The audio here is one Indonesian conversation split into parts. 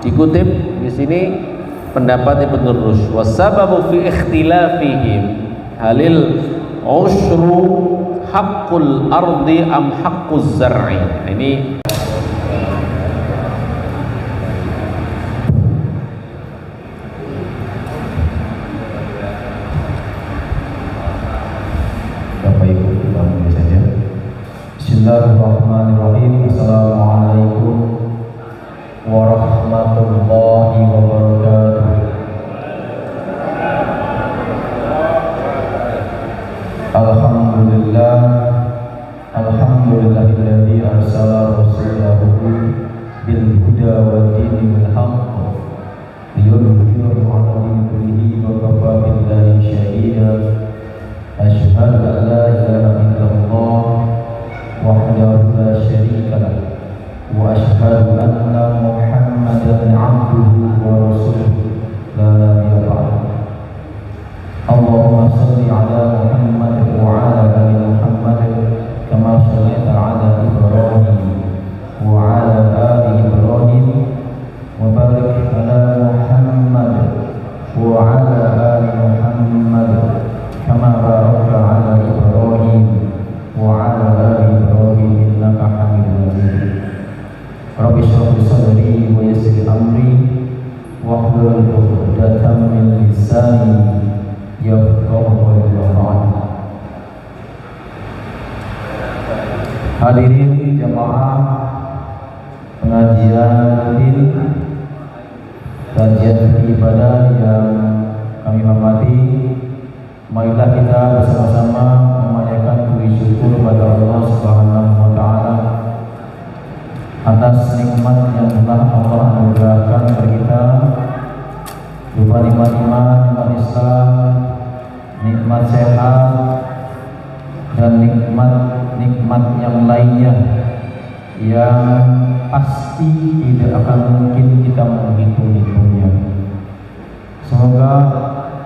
Dikutip di sini pendapat Ibnu Rushd, wasababu fi ikhtilafihim halil ushru haqqul ardi am haqquz zar'i. Ini Bapak Ibu kita mulai saja. Bismillahirrahmanirrahim. Assalamualaikum warahmatullahi wabarakatuh. Alhamdulillah, alhamdulillahilladzi arsala rasulahu bil huda wa dinil haqq liyudhhirahu 'ala dini kullihi wa kafa billahi shahida. Asyhadu an la ilaha illallah wahdahu la syarika lah wa asyhadu anna Muhammadan 'abduhu wa rasuluhu la nabiyya ba'dahu. Allahumma shalli 'ala Muhammad wa 'ala ali Muhammad kama shallaita 'ala Ibrahim wa 'ala ali Ibrahim wa barik 'ala Muhammad wa 'ala ali Muhammad kama barakta 'ala Ibrahim wa 'ala ali Ibrahim innaka Hamidum Majid. Rabbi shrah li sadri wa yassir li amri wahlul 'uqdatam min lisani yafqahu qawli. Hadirin jamaah pengajian rutin kajian ibadah yang kami hormati, marilah kita bersama-sama memanjatkan puji syukur kepada Allah Subhanahu wa taala atas nikmat yang telah Allah anugerahkan kepada kita, berupa nikmat iman, nikmat Islam, nikmat sehat, dan nikmat yang lainnya yang pasti tidak akan mungkin kita menghitung-hitungnya. Semoga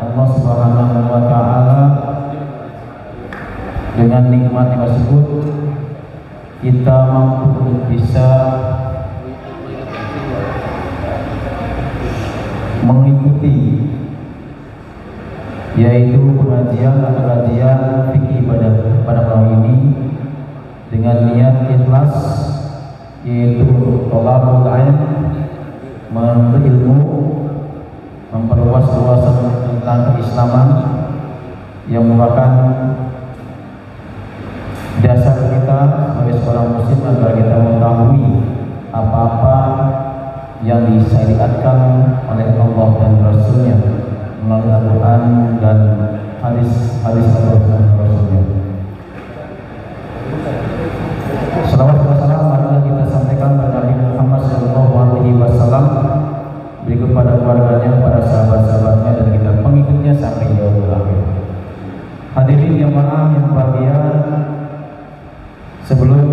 Allah Subhanahu wa taala dengan nikmat tersebut kita mampu untuk bisa mengikuti, yaitu pengajian atau kajian fikih pada malam ini dengan niat ikhlas, yaitu thalabul ilm, menuntut ilmu, memperluas wawasan tentang keislaman yang merupakan dasar kita sebagai seorang muslim agar kita mengetahui apa-apa yang disyariatkan oleh Allah dan Rasulnya melalui Al-Quran dan hadis-hadis Allah dan Rasulnya. Salawat dan salam marilah kita sampaikan kepada Nabi Muhammad SAW, berikut pada keluarganya, para sahabat-sahabatnya, dan kita pengikutnya sampai yaumil akhir. Hadirin jamaah yang berbahagia, sebelum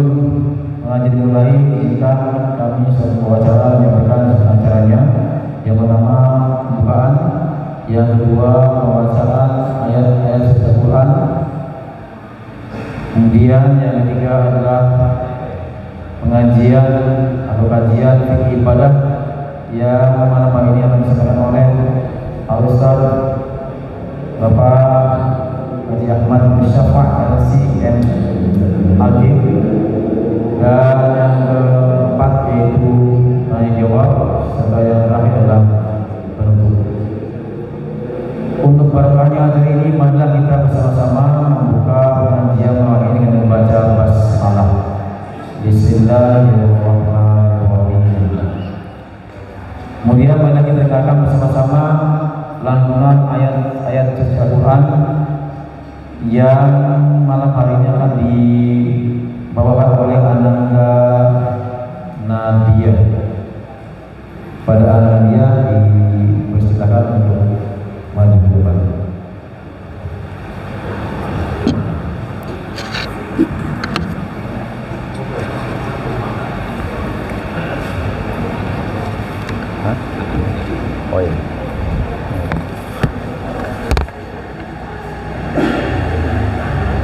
mengaji dimulai, izinkan kami suatu wawancara menyampaikan acaranya. Yang pertama pembukaan, yang kedua pembacaan ayat-ayat suci Al-Quran, kemudian yang ketiga adalah pengajian atau kajian fikih ibadah yang malam ini akan disampaikan oleh Al-Ustaz Bapak Haji Ahmad bin Syafaq LC&AG, dan yang keempat yaitu tanya jawab, serta yang terakhir adalah penutup. Untuk barokahnya acara ini, marilah kita bersama-sama membuka pengajian malam ini dengan membaca basmalah. Bismillahirrahmanirrahim. Kemudian marilah kita dengarkan bersama-sama lantunan ayat-ayat suci Al-Quran yang malam hari ini akan dibawakan oleh Ananda Nadia. Pada Ananda dipersilakan untuk maju ke depan. Oh iya.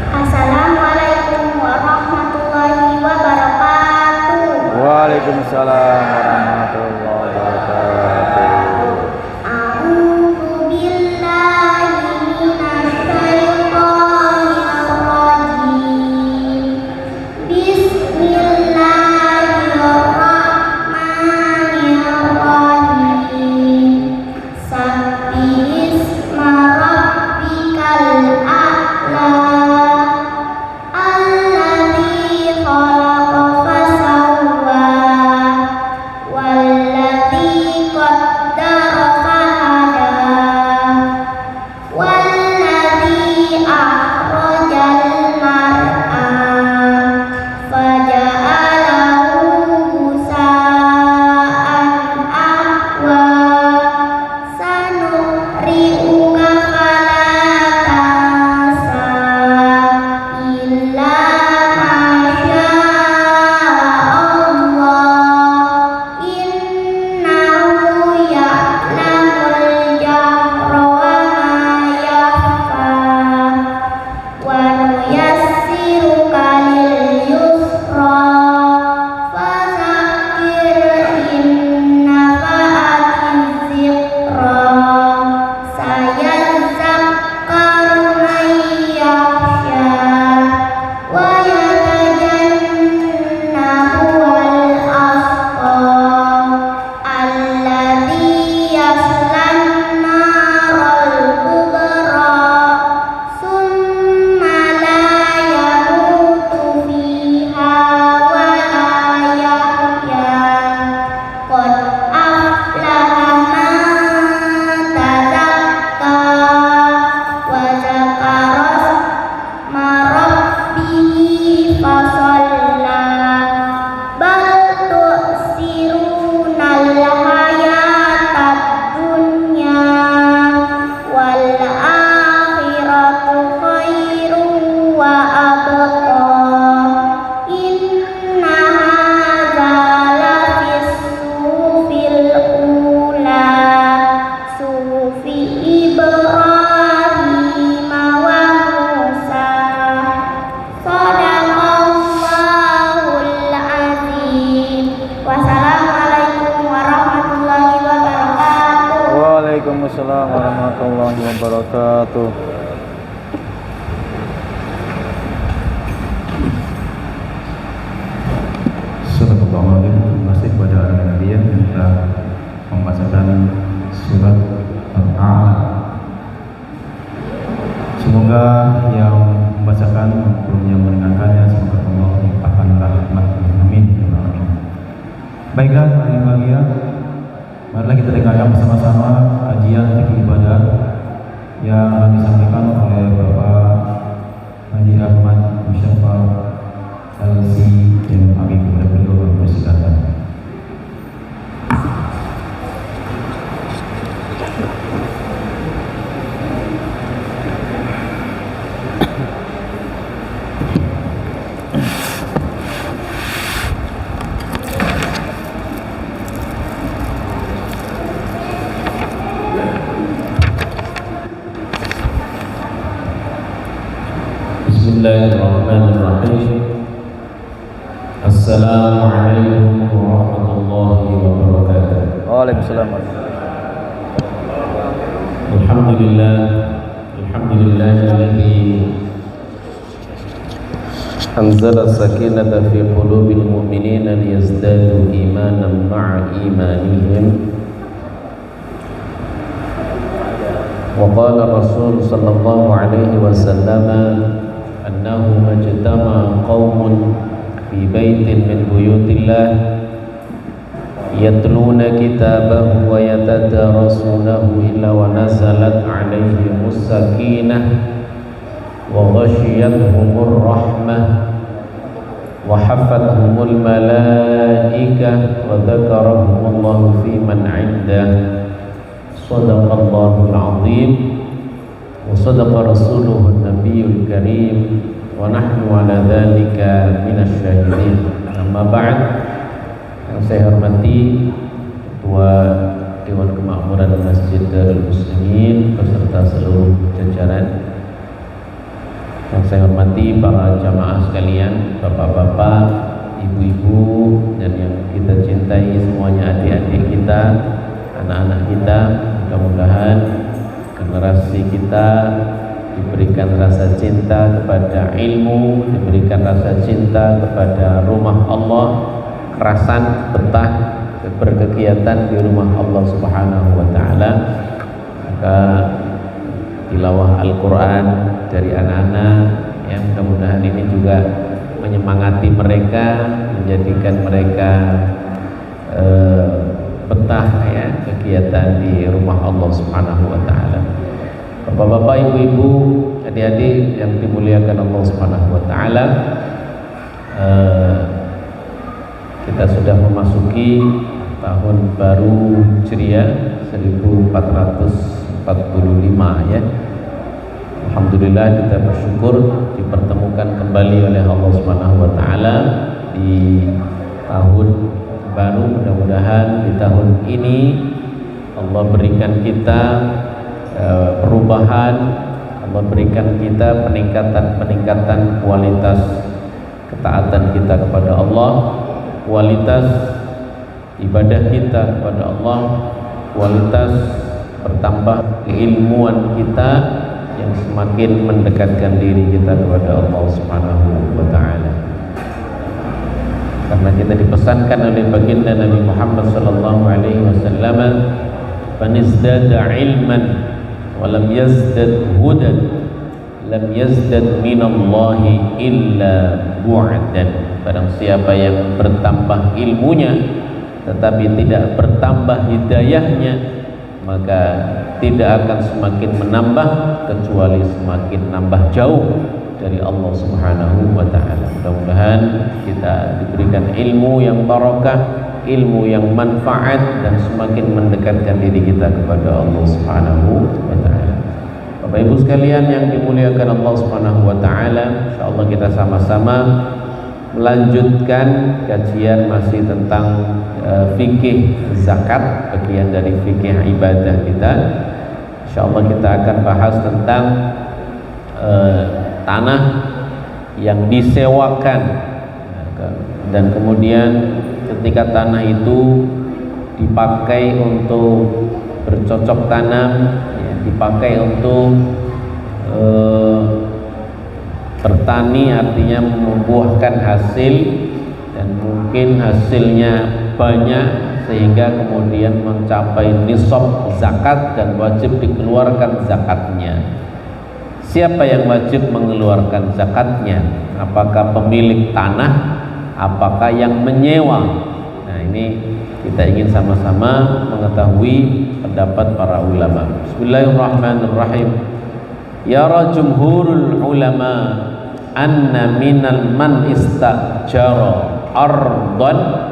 Assalamualaikum warahmatullahi wabarakatuh. Waalaikumsalam warahmatullahi wabarakatuh. Waalaikumsalam warahmatullahi wabarakatuh. Assalamualaikum, terima kasih kepada Nabi yang telah membacakan surat Al-A'la. Semoga yang membacakan maupun yang mendengarkannya semoga Allah melimpahkan rahmat. Amin. Baiklah, hari bahagia. Marilah kita dengarkan bersama-sama kajian fikih ibadah yang disampaikan oleh Bapak Haji Ahmad Musyafa LC yang kami kepada beliau bersilakan. Bismillahirrahmanirrahim. Assalamualaikum warahmatullahi wabarakatuh. Waalaikumsalam. Alhamdulillah, alhamdulillahilladzi anzala sakinata fi qulubil mu'minina liyazdadu imanan ma'a imanihim. Wa qala Rasul sallallahu alaihi wasallam annahu majtama qaumun fi baitin min buyutillah yatluna kitabahu wa yatadarasunahu illa wa nazalat alaihimus sakinah wa ghashiyatuhumur rahmah wa hafathumul malaikah wa dzakarahumullahu fi man 'indah. Shadaqallahul 'azim wa sadaqa rasuluhun nabiyul karim wa nahnu ala dzalika minasy syahidin. Amma ba'd. Yang saya hormati Ketua Dewan Kemakmuran Masjid Darul Muslimin beserta seluruh jajaran. Yang saya hormati para jamaah sekalian, bapak-bapak, ibu-ibu, dan yang kita cintai semuanya, adik-adik kita, anak-anak kita. Mudah-mudahan generasi kita diberikan rasa cinta kepada ilmu, diberikan rasa cinta kepada rumah Allah, kerasan betah berkegiatan di rumah Allah Subhanahu wa taala. Maka tilawah Al-Qur'an dari anak-anak yang mudah-mudahan ini juga menyemangati mereka, menjadikan mereka betah ya kegiatan di rumah Allah Subhanahu wa taala. Bapak-bapak, ibu-ibu, adik-adik yang dimuliakan Allah Subhanahu wa taala, kita sudah memasuki tahun baru Hijriah 1445 ya. Alhamdulillah, kita bersyukur dipertemukan kembali oleh Allah Subhanahu wa taala di tahun baru. Mudah-mudahan di tahun ini Allah berikan kita perubahan, Allah berikan kita peningkatan kualitas ketaatan kita kepada Allah, kualitas ibadah kita kepada Allah, kualitas bertambah keilmuan kita yang semakin mendekatkan diri kita kepada Allah Subhanahu wa taala. Karena kita dipesankan oleh baginda Nabi Muhammad sallallahu alaihi wasallam, "Man izdada ilman wa lam yazdad hudan, lam yazdad minallahi illa bu'dan." Barang siapa yang bertambah ilmunya tetapi tidak bertambah hidayahnya, maka tidak akan semakin menambah kecuali semakin nambah jauh dari Allah Subhanahu wa taala. Mudah-mudahan kita diberikan ilmu yang barakah, ilmu yang manfaat, dan semakin mendekatkan diri kita kepada Allah Subhanahu wa taala. Bapak Ibu sekalian yang dimuliakan Allah Subhanahu wa taala, insyaallah kita sama-sama melanjutkan kajian masih tentang fikih zakat, bagian dari fikih ibadah kita. Insyaallah kita akan bahas tentang tanah yang disewakan, dan kemudian ketika tanah itu dipakai untuk bercocok tanam, ya, dipakai untuk bertani, artinya membuahkan hasil, dan mungkin hasilnya banyak sehingga kemudian mencapai nisab zakat dan wajib dikeluarkan zakatnya. Siapa yang wajib mengeluarkan zakatnya? Apakah pemilik tanah? Apakah yang menyewa? Nah, ini kita ingin sama-sama mengetahui pendapat para ulama. Bismillahirrahmanirrahim. Yara jumhurul ulama anna minal man istajara ardan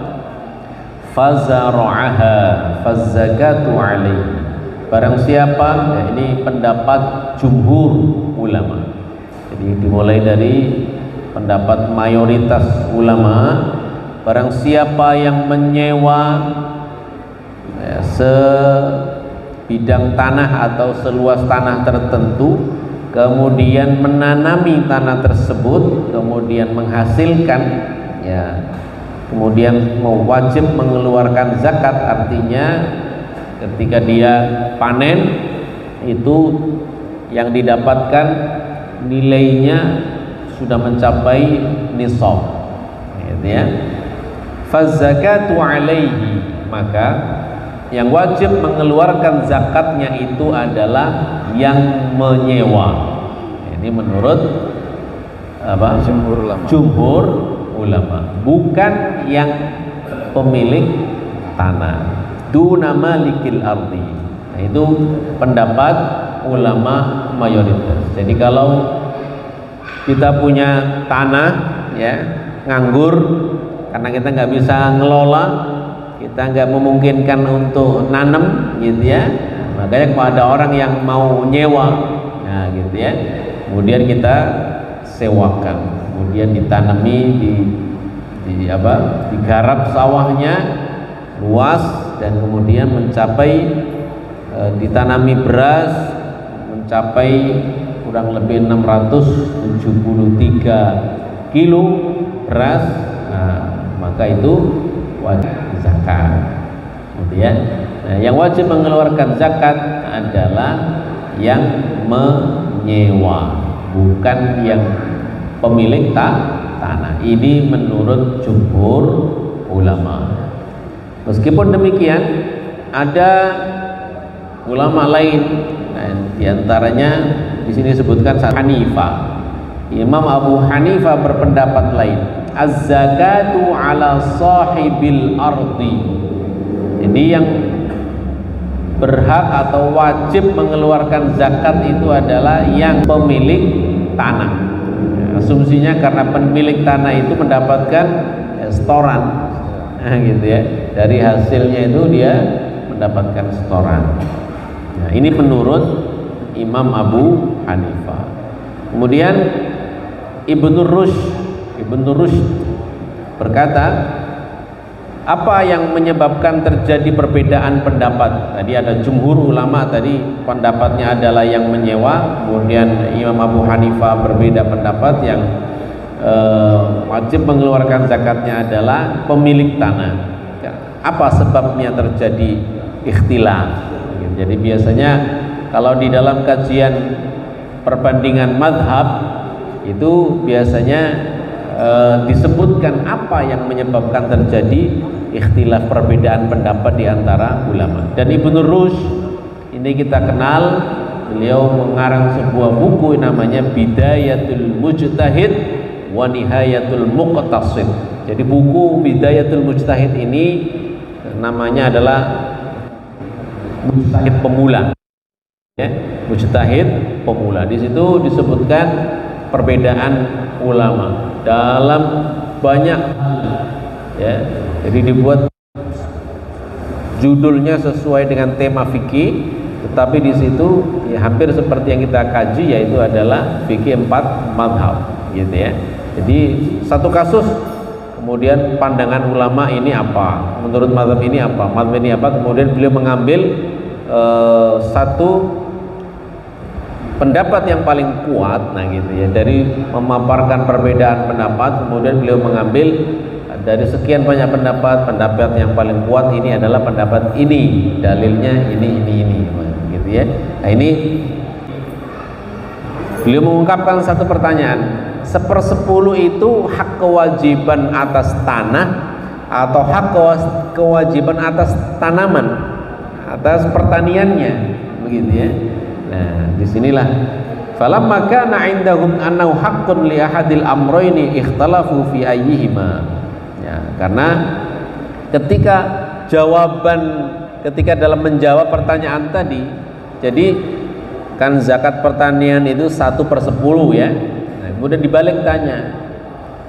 fazara'aha fazakatu alaihi. Barang siapa, ya ini pendapat jumhur ulama. Jadi dimulai dari pendapat mayoritas ulama, barang siapa yang menyewa ya, sebidang tanah atau seluas tanah tertentu, kemudian menanami tanah tersebut, kemudian menghasilkan, ya, kemudian wajib mengeluarkan zakat, artinya ketika dia panen itu yang didapatkan nilainya sudah mencapai nisab, gitu ya. Fazakatu alaihi, maka yang wajib mengeluarkan zakatnya itu adalah yang menyewa. Ini menurut apa? Jumhur ulama, bukan yang pemilik tanah. Duna malikil ardi. Nah, itu pendapat ulama mayoritas. Jadi kalau kita punya tanah, ya, nganggur karena kita nggak bisa ngelola, kita nggak memungkinkan untuk nanam, gitu ya. Makanya kalau ada orang yang mau nyewa, nah gitu ya, kemudian kita sewakan, kemudian ditanami, digarap sawahnya luas, dan kemudian mencapai ditanami beras mencapai kurang lebih 673 kilo beras. Nah, maka itu wajib zakat. Kemudian, nah, yang wajib mengeluarkan zakat adalah yang menyewa, bukan yang pemilik tanah. Ini menurut jumhur ulama. Meskipun demikian, ada ulama lain, nah, diantaranya di sini disebutkan Hanifah. Imam Abu Hanifah berpendapat lain. Az-zakatu ala sahibil ardi Jadi yang berhak atau wajib mengeluarkan zakat itu adalah yang pemilik tanah. Asumsinya karena pemilik tanah itu mendapatkan setoran, gitu ya. Dari hasilnya itu dia mendapatkan setoran. Nah, ini menurut Imam Abu Hanifah. Kemudian Ibnu Rushd berkata, apa yang menyebabkan terjadi perbedaan pendapat? Tadi ada jumhur ulama, tadi pendapatnya adalah yang menyewa. Kemudian Imam Abu Hanifah berbeda pendapat, yang wajib mengeluarkan zakatnya adalah pemilik tanah. Apa sebabnya terjadi ikhtilaf? Jadi biasanya kalau di dalam kajian perbandingan madhab itu biasanya disebutkan apa yang menyebabkan terjadi ikhtilaf, perbedaan pendapat di antara ulama. Dan Ibnu Rushd ini kita kenal, beliau mengarang sebuah buku namanya Bidayatul Mujtahid wa Nihayatul Muqtasid. Jadi buku Bidayatul Mujtahid ini namanya adalah mujtahid pemula, ya, mujtahid pemula. Di situ disebutkan perbedaan ulama dalam banyak hal, ya. Jadi dibuat judulnya sesuai dengan tema fikih, tetapi di situ ya hampir seperti yang kita kaji, yaitu adalah fikih 4 mazhab, gitu ya. Jadi satu kasus, kemudian pandangan ulama ini apa, menurut mazhab ini apa, mazhab ini apa, kemudian beliau mengambil satu pendapat yang paling kuat, nah gitu ya. Dari memaparkan perbedaan pendapat, kemudian beliau mengambil dari sekian banyak pendapat yang paling kuat ini adalah pendapat ini, dalilnya ini, gitu ya. Nah ini beliau mengungkapkan satu pertanyaan, 1/10 itu hak kewajiban atas tanah atau hak kewajiban atas tanaman, atas pertaniannya, begitu ya. Nah, disinilah falamma kana indahum annahu haqqun li ahadil amrayni ikhtalafu fi ayyihima. Ya, karena ketika dalam menjawab pertanyaan tadi, jadi kan zakat pertanian itu 1/10 ya. Nah, kemudian dibalik tanya,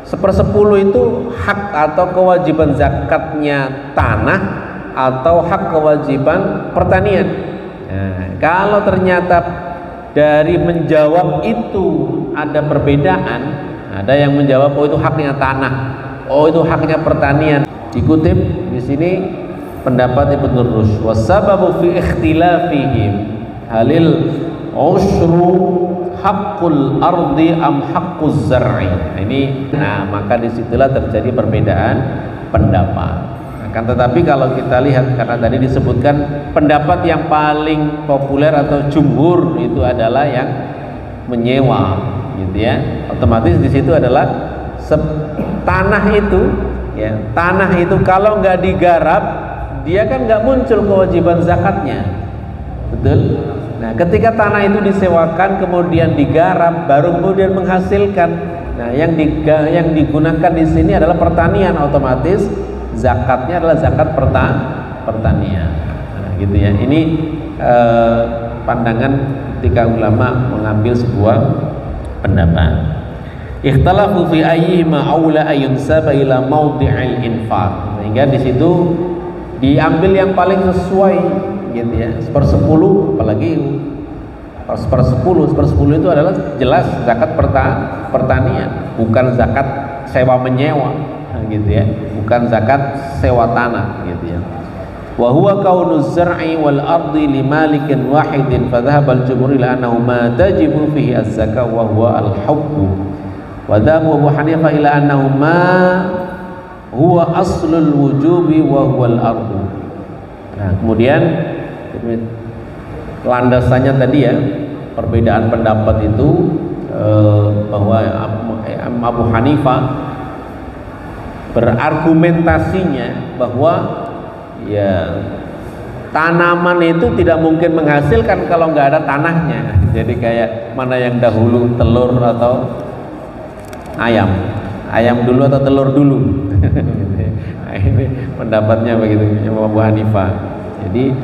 1/10 itu hak atau kewajiban zakatnya tanah atau hak kewajiban pertanian. Nah, kalau ternyata dari menjawab itu ada perbedaan, ada yang menjawab oh itu haknya tanah, oh itu haknya pertanian. Dikutip di sini pendapat Ibnu Rushd, wasababu fi ikhtilafihim halil ushru haqqul ardi am haqquz zar'i. Nah, maka disitulah terjadi perbedaan pendapat. Akan tetapi kalau kita lihat, karena tadi disebutkan pendapat yang paling populer atau jumhur itu adalah yang menyewa, gitu ya. Otomatis di situ adalah tanah itu, ya, tanah itu kalau nggak digarap, dia kan nggak muncul kewajiban zakatnya, betul? Nah, ketika tanah itu disewakan kemudian digarap, baru kemudian menghasilkan. Nah, yang digunakan di sini adalah pertanian, otomatis zakatnya adalah zakat pertanian. Nah, gitu ya. Ini pandangan ketika ulama mengambil sebuah pendapat. Ikhtalafu fi ayyihima aula ayunsaba ila mawdi'il infaq. Sehingga di situ diambil yang paling sesuai, gitu ya. 1/10, apalagi 1/10 itu adalah jelas zakat pertanian, bukan zakat sewa menyewa. Nah, gitu ya, bukan zakat sewa tanah, gitu ya. Wa huwa kaunuz zar'i wal ardi li malikin wahidin fa dhahaba al jumhur ila annahu ma tajibu fihi az-zakah wa huwa al-hubb. Wa dhahaba Abu Hanifah ila annahu ma huwa aslul wujubi wa huwa al-ardu. Nah, kemudian landasannya tadi ya, perbedaan pendapat itu bahwa Abu Hanifah berargumentasinya bahwa ya tanaman itu tidak mungkin menghasilkan kalau nggak ada tanahnya. Jadi kayak mana yang dahulu, telur atau ayam dulu atau telur dulu. Ini pendapatnya begitu Imam Abu Hanifah. Jadi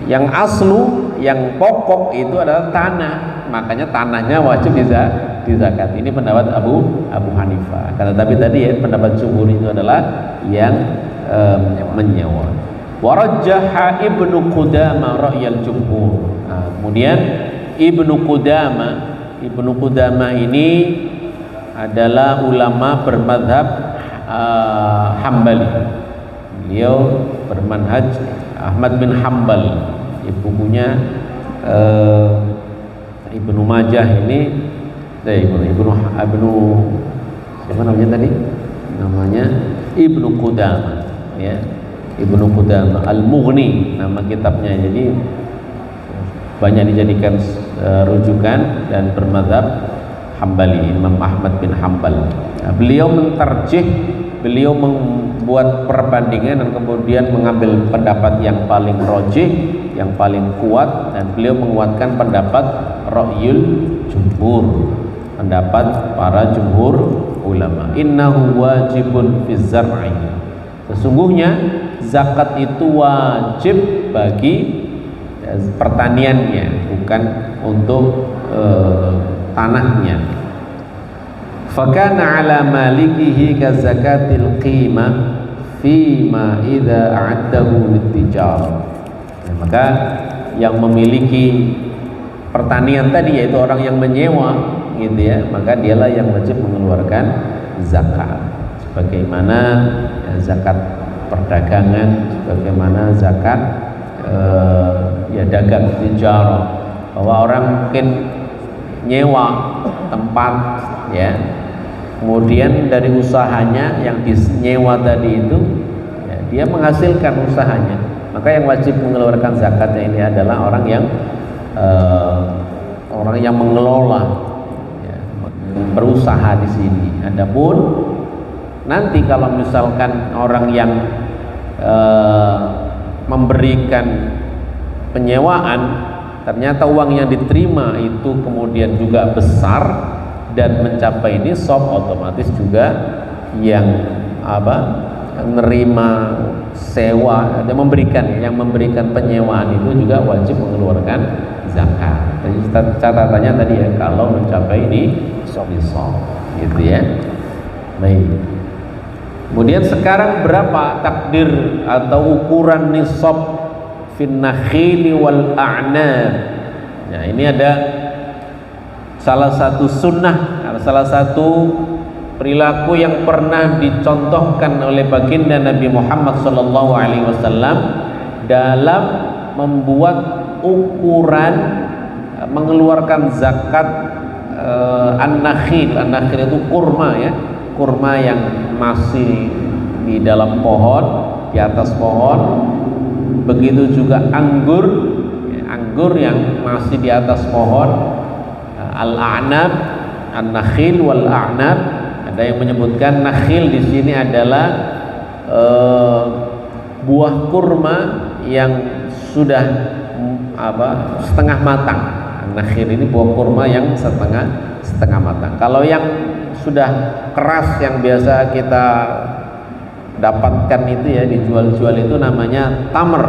yang aslu, yang pokok itu adalah tanah, makanya tanahnya wajib dizakat. Ini pendapat Abu Hanifah. Karena tapi tadi ya pendapat jumhur itu adalah yang menyewa. Warajjaha Ibnu Qudamah ra'yal jumhur. Kemudian Ibnu Qudamah ini adalah ulama bermadhab Hambali. Beliau bermanhaj Ahmad bin Hambal. Bukunya Ibnu Majah ini Ibnu siapa namanya tadi? Namanya Ibnu Qudamah, ya. Ibnu Qudamah Al-Mughni nama kitabnya. Jadi banyak dijadikan rujukan dan bermadzhab Hambali, Imam Ahmad bin Hambal. Nah, beliau beliau membuat perbandingan dan kemudian mengambil pendapat yang paling rajih, yang paling kuat, dan beliau menguatkan pendapat ra'yul jumhur, pendapat para jumhur ulama. Innahu wajibun fi zar'i. Sesungguhnya zakat itu wajib bagi pertaniannya, bukan untuk tanahnya. Fakana ala malikihi ka zakatil qimah fima idza a'addahu littijar. Maka yang memiliki pertanian tadi, yaitu orang yang menyewa gitu ya, maka dialah yang wajib mengeluarkan zakat. Sebagaimana zakat perdagangan, sebagaimana zakat ya dagang tijarah, bahwa orang mungkin nyewa tempat ya, kemudian dari usahanya yang dinyewa tadi itu ya, dia menghasilkan usahanya, maka yang wajib mengeluarkan zakatnya ini adalah orang yang mengelola ya, berusaha di sini. Adapun nanti kalau misalkan orang yang memberikan penyewaan, ternyata uang yang diterima itu kemudian juga besar dan mencapai nisab, otomatis juga yang menerima sewa dan yang memberikan penyewaan itu juga wajib mengeluarkan zakat. Jadi catatannya tadi ya, kalau mencapai nisab gitu ya. Baik. Kemudian sekarang berapa takdir atau ukuran nisab fin nakhili wal a'nab? Nah, ini ada salah satu sunnah, salah satu perilaku yang pernah dicontohkan oleh baginda Nabi Muhammad SAW dalam membuat ukuran mengeluarkan zakat an-nakhil. An-nakhil itu kurma ya, kurma yang masih di dalam pohon, di atas pohon. Begitu juga anggur, anggur yang masih di atas pohon. Al-a'nab, an-nakhil wal a'nab. Ada yang menyebutkan nakhil di sini adalah buah kurma yang sudah setengah matang. Nakhil ini buah kurma yang setengah matang. Kalau yang sudah keras yang biasa kita dapatkan itu ya, dijual-jual itu namanya tamr.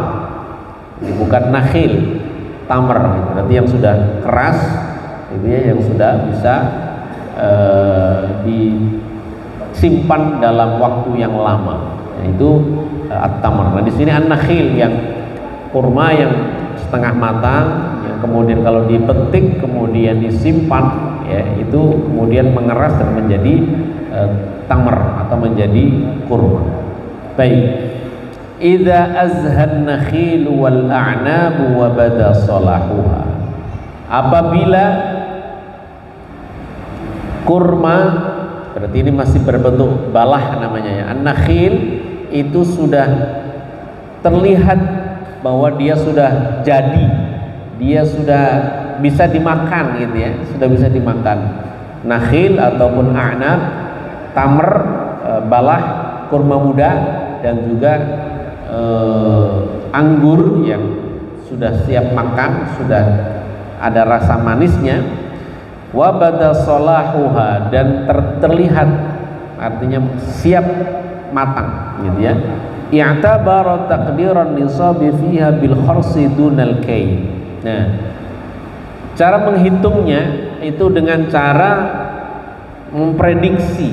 Ini bukan nakhil, tamr. Berarti yang sudah keras itu ya, yang sudah bisa disimpan dalam waktu yang lama. Itu at-tamr. Nah, di sini an-nakhil yang kurma yang setengah matang, yang kemudian kalau dipetik kemudian disimpan ya, itu kemudian mengeras dan menjadi tamr atau menjadi kurma. Baik. Idza azhan nakhil wal a'nab wa bada salahuha. Apabila kurma, berarti ini masih berbentuk balah namanya ya. An-nakhil itu sudah terlihat bahwa dia sudah jadi, dia sudah bisa dimakan gitu ya, sudah bisa dimakan. Nakhil ataupun a'nab, tamr, balah, kurma muda, dan juga anggur yang sudah siap makan, sudah ada rasa manisnya. Wa bada salahuha, dan terlihat, artinya siap matang gitu ya. I'tabara taqdiran nisabi fiha bil kharsi dunal kay. Nah, cara menghitungnya itu dengan cara memprediksi.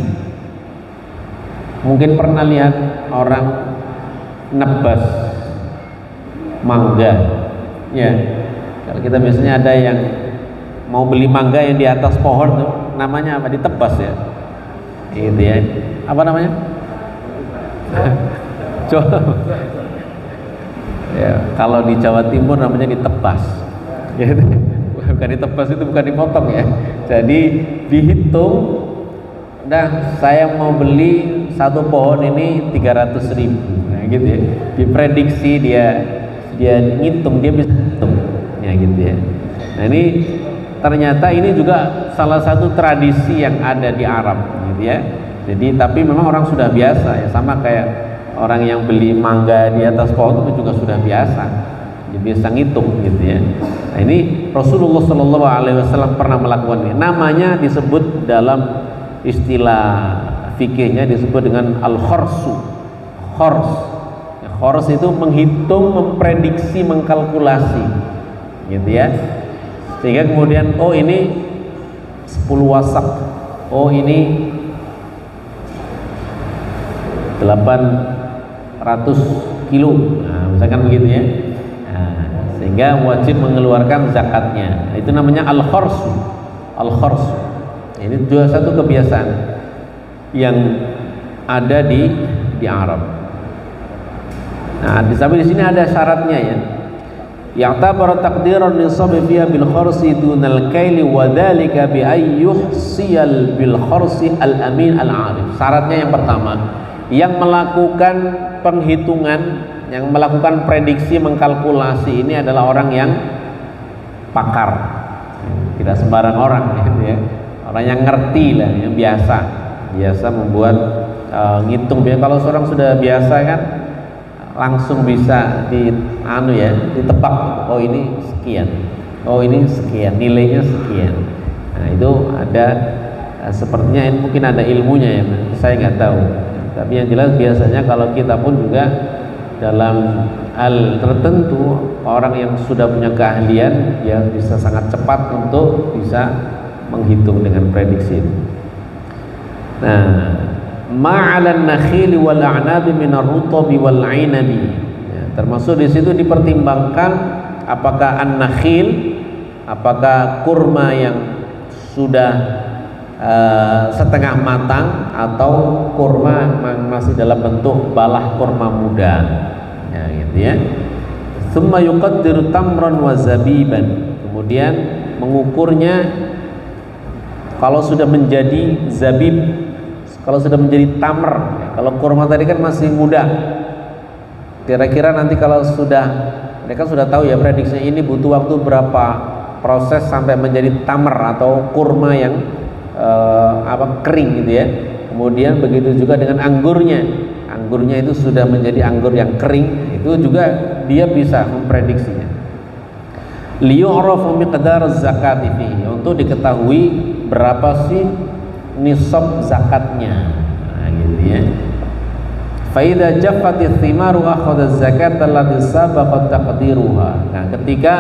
Mungkin pernah lihat orang nebas mangga ya. Kalau kita biasanya ada yang mau beli mangga yang di atas pohon tuh namanya apa, ditebas ya gitu ya, apa namanya? Coba ya, kalau di Jawa Timur namanya ditebas gitu. Bukan ditebas, itu bukan dipotong ya, jadi dihitung. Nah, saya mau beli satu pohon ini 300.000, nah gitu ya, diprediksi, dia ngitung, dia bisa hitung ya gitu ya. Nah, ini ternyata ini juga salah satu tradisi yang ada di Arab gitu ya. Jadi tapi memang orang sudah biasa ya, sama kayak orang yang beli mangga di atas pohon itu juga sudah biasa, dia bisa ngitung gitu ya. Nah, ini Rasulullah SAW pernah melakukan ini. Namanya disebut dalam istilah fikihnya disebut dengan al-khorsu. Khors ya, khors itu menghitung, memprediksi, mengkalkulasi gitu ya, sehingga kemudian oh ini 10 wasak, oh ini 800 kilo, nah, misalkan begitu ya. Nah, sehingga wajib mengeluarkan zakatnya. Itu namanya al-khorsu. Al-khorsu ini juga satu kebiasaan yang ada di Arab. Nah, tapi di sini ada syaratnya ya. Ya'tabaru taqdiran nisab fiha bil kharsi dunal kaili wa dzalika bi ayyuhsiyal bil kharsi al amin al arif. Syaratnya yang pertama, yang melakukan penghitungan, yang melakukan prediksi, mengkalkulasi ini adalah orang yang pakar, tidak sembarang orang gitu ya. Orang yang ngerti lah, yang biasa membuat ngitung. Kalau seorang sudah biasa kan langsung bisa ditebak, oh ini sekian, oh ini sekian, nilainya sekian. Nah, itu ada sepertinya mungkin ada ilmunya ya, saya nggak tahu. Tapi yang jelas biasanya kalau kita pun juga dalam hal tertentu, orang yang sudah punya keahlian ya bisa sangat cepat untuk bisa menghitung dengan prediksi itu. Nah, ma'alan nakhili wal a'nabi min ar-rutabi wal 'inabi. Ya, termasuk di situ dipertimbangkan apakah an-nakhil, apakah kurma yang sudah setengah matang atau kurma masih dalam bentuk balah kurma muda. Ya gitu ya. Tsumma yuqaddiru tamran wa zabiban. Kemudian mengukurnya kalau sudah menjadi zabib, kalau sudah menjadi tamr, ya, kalau kurma tadi kan masih muda, kira-kira nanti kalau sudah, mereka sudah tahu ya prediksinya ini butuh waktu berapa proses sampai menjadi tamr atau kurma yang kering gitu ya. Kemudian begitu juga dengan anggurnya itu sudah menjadi anggur yang kering, itu juga dia bisa memprediksinya. Liyu'rafu miqdar zakati fihi, untuk diketahui berapa sih nisab zakatnya. Nah, gitu ya. Fa idza jaffati thimaru akhadha zakat allati sabaqa taqdiruha. Nah, ketika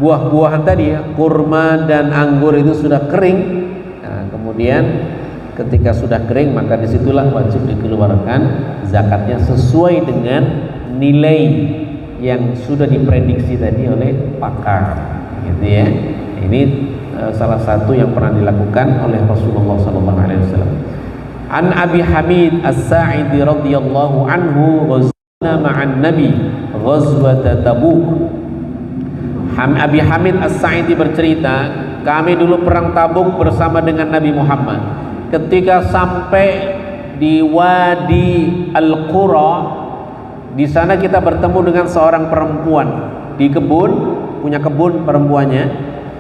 buah-buahan tadi ya, kurma dan anggur itu sudah kering, nah, kemudian ketika sudah kering maka disitulah wajib dikeluarkan zakatnya sesuai dengan nilai yang sudah diprediksi tadi oleh pakar, gitu ya. Ini salah satu yang pernah dilakukan oleh Rasulullah SAW. An Abi Hamid As-Sa'idi radhiyallahu anhu ghazwana ma'an Nabi ghazwat Tabuk. Abi Hamid As-Sa'idi bercerita, kami dulu perang Tabuk bersama dengan Nabi Muhammad. Ketika sampai di Wadi Al-Qura, di sana kita bertemu dengan seorang perempuan di kebun, punya kebun perempuannya.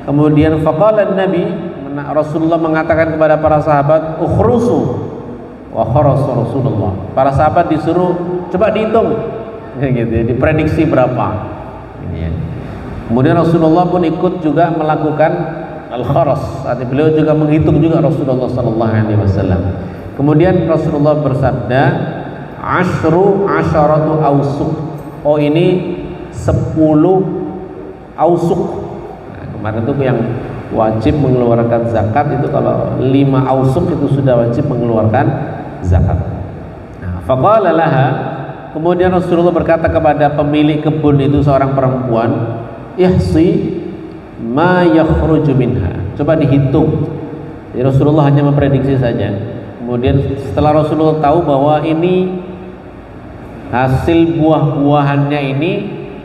Kemudian faqala Nabi, Rasulullah mengatakan kepada para sahabat, ukhrusu, wa kharasa Rasulullah. Para sahabat disuruh coba dihitung, gitu ya, diprediksi berapa. Ini ya. Kemudian Rasulullah pun ikut juga melakukan al-kharas. Artinya beliau juga menghitung juga Rasulullah sallallahu alaihi wasallam. Kemudian Rasulullah bersabda, asyaratu ausuk. Oh ini 10 ausuk. Nah, kemarin itu yang wajib mengeluarkan zakat itu kalau 5 ausuk itu sudah wajib mengeluarkan zakat. Nah, faqala laha, kemudian Rasulullah berkata kepada pemilik kebun itu, seorang perempuan, ihsi ma yakhruju minha. Coba dihitung. Jadi Rasulullah hanya memprediksi saja. Kemudian setelah Rasulullah tahu bahwa ini hasil buah-buahannya ini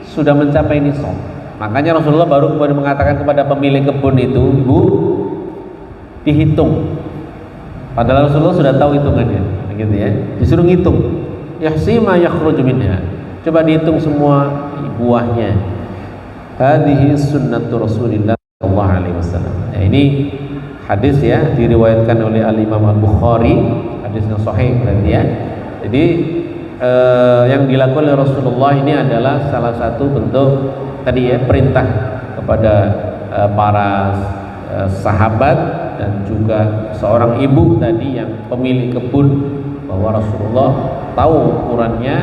sudah mencapai nisab, makanya Rasulullah baru kemudian mengatakan kepada pemilik kebun itu, ibu, dihitung. Padahal Rasulullah sudah tahu hitungannya, gitu ya. Disuruh ngitung. Yahsi ma yakhruju minha. Coba dihitung semua buahnya. Hadhihi sunnatu Rasulillah sallallahu alaihi wasallam. Ya, ini hadis ya, diriwayatkan oleh Al-Imam Al-Bukhari, hadisnya sahih berarti ya. Jadi yang dilakukan oleh Rasulullah ini adalah salah satu bentuk tadi ya, perintah kepada para sahabat dan juga seorang ibu tadi yang pemilik kebun, bahwa Rasulullah tahu ukurannya,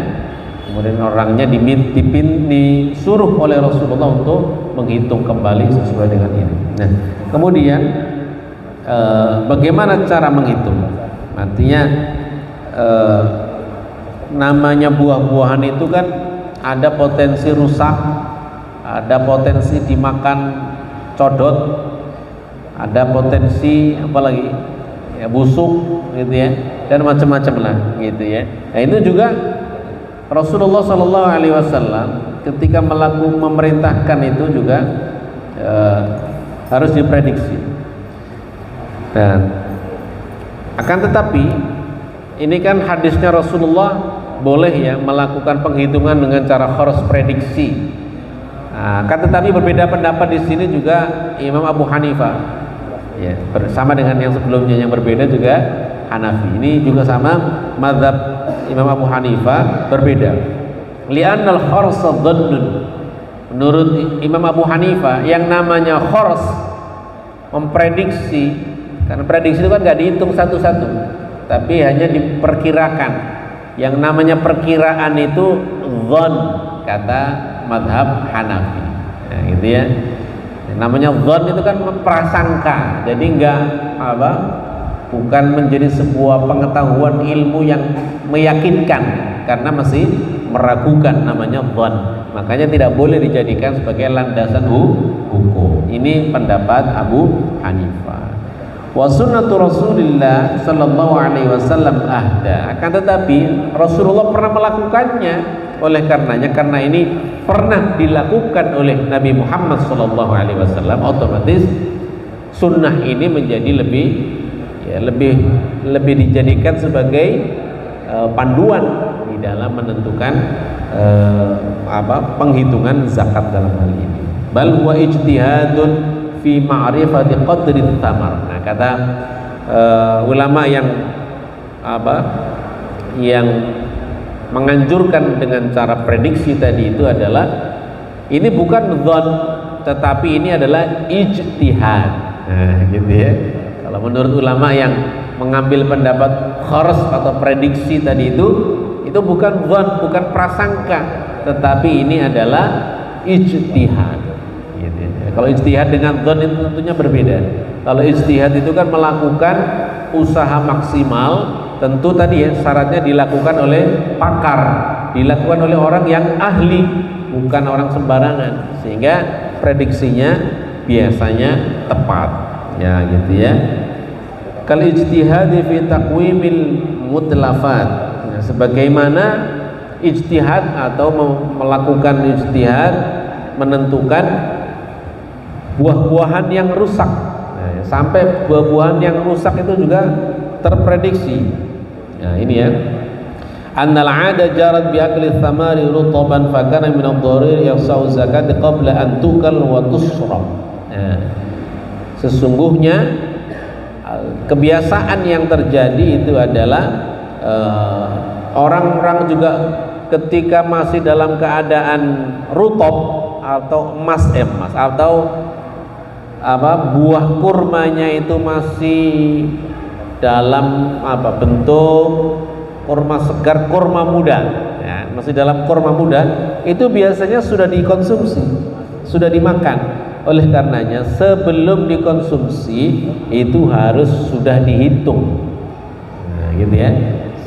kemudian orangnya disuruh oleh Rasulullah untuk menghitung kembali sesuai dengan ini. Nah, kemudian bagaimana cara menghitung? Artinya namanya buah-buahan itu kan ada potensi rusak, ada potensi dimakan codot, ada potensi apalagi ya, busuk gitu ya, dan macam-macam lah gitu ya. Nah itu juga Rasulullah Shallallahu Alaihi Wasallam ketika memerintahkan itu juga harus diprediksi. Dan akan tetapi ini kan hadisnya Rasulullah boleh ya melakukan penghitungan dengan cara cross prediksi. Nah, kan tetapi berbeda pendapat di sini juga Imam Abu Hanifah. Ya, bersama dengan yang sebelumnya yang berbeda juga Hanafi. Ini juga sama mazhab Imam Abu Hanifah berbeda. Li'annal khors dhannun. Menurut Imam Abu Hanifah yang namanya khors memprediksi, karena prediksi itu kan nggak dihitung satu-satu, tapi hanya diperkirakan. Yang namanya perkiraan itu dhon, kata madhab Hanafi. Nah, gitu ya. Yang namanya dhon itu kan prasangka, jadi enggak bukan menjadi sebuah pengetahuan ilmu yang meyakinkan, karena masih meragukan, namanya dhon. Makanya tidak boleh dijadikan sebagai landasan hukum. Ini pendapat Abu Hanifah. Wa sunnatu Rasulillah sallallahu alaihi wasallam ahda. Akan tetapi Rasulullah pernah melakukannya, oleh karenanya karena ini pernah dilakukan oleh Nabi Muhammad sallallahu alaihi wasallam, otomatis sunnah ini menjadi lebih dijadikan sebagai panduan di dalam menentukan penghitungan zakat dalam hal ini. Bal huwa ijtihadun fi ma'rifati qadri thamar. Nah, kata ulama yang menganjurkan dengan cara prediksi tadi itu adalah ini bukan dhon, tetapi ini adalah ijtihad. Nah, gitu ya. Kalau menurut ulama yang mengambil pendapat khors atau prediksi tadi itu bukan dhon, bukan prasangka, tetapi ini adalah ijtihad. Gitu ya. Kalau ijtihad dengan dhon itu tentunya berbeda. Kalau ijtihad itu kan melakukan usaha maksimal, tentu tadi ya syaratnya dilakukan oleh pakar, dilakukan oleh orang yang ahli, bukan orang sembarangan, sehingga prediksinya biasanya tepat. Ya gitu ya. Kal ijtihad fi taqwimil mutlafat. Nah, sebagaimana ijtihad atau melakukan ijtihad menentukan buah-buahan yang rusak. Nah, sampai buah-buahan yang rusak itu juga terprediksi. Nah, ini ya. Annal 'ada jarat bi akli thamari rutaban fa kana min ad-dharir yasau zakat qabla an tukal wa tusrab. Nah, sesungguhnya kebiasaan yang terjadi itu adalah orang-orang juga ketika masih dalam keadaan rutab atau emas atau buah kurmanya itu masih dalam bentuk kurma segar, kurma muda. Ya, masih dalam kurma muda itu biasanya sudah dikonsumsi, sudah dimakan. Oleh karenanya sebelum dikonsumsi itu harus sudah dihitung. Nah, gitu ya.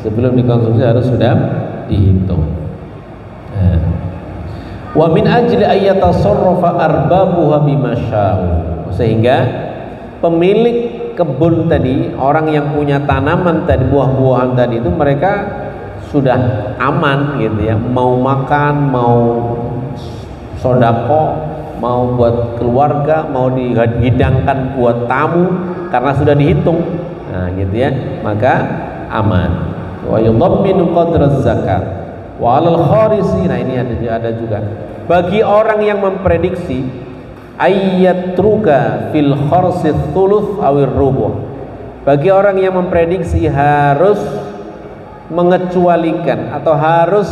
Sebelum dikonsumsi harus sudah dihitung. Nah. Wa min ajli ayyatasarrafa arbabuha bima sya'u. Sehingga pemilik kebun tadi, orang yang punya tanaman tadi, buah-buahan tadi itu mereka sudah aman gitu ya, mau makan, mau sodako, mau buat keluarga, mau dihidangkan buat tamu karena sudah dihitung. Nah gitu ya, maka aman. Wa yudhamminu qadra zakat wa 'alal kharisi. Nah ini ada juga bagi orang yang memprediksi ayyatruka fil kharsi thuluth awir rubuh. Bagi orang yang memprediksi harus mengecualikan atau harus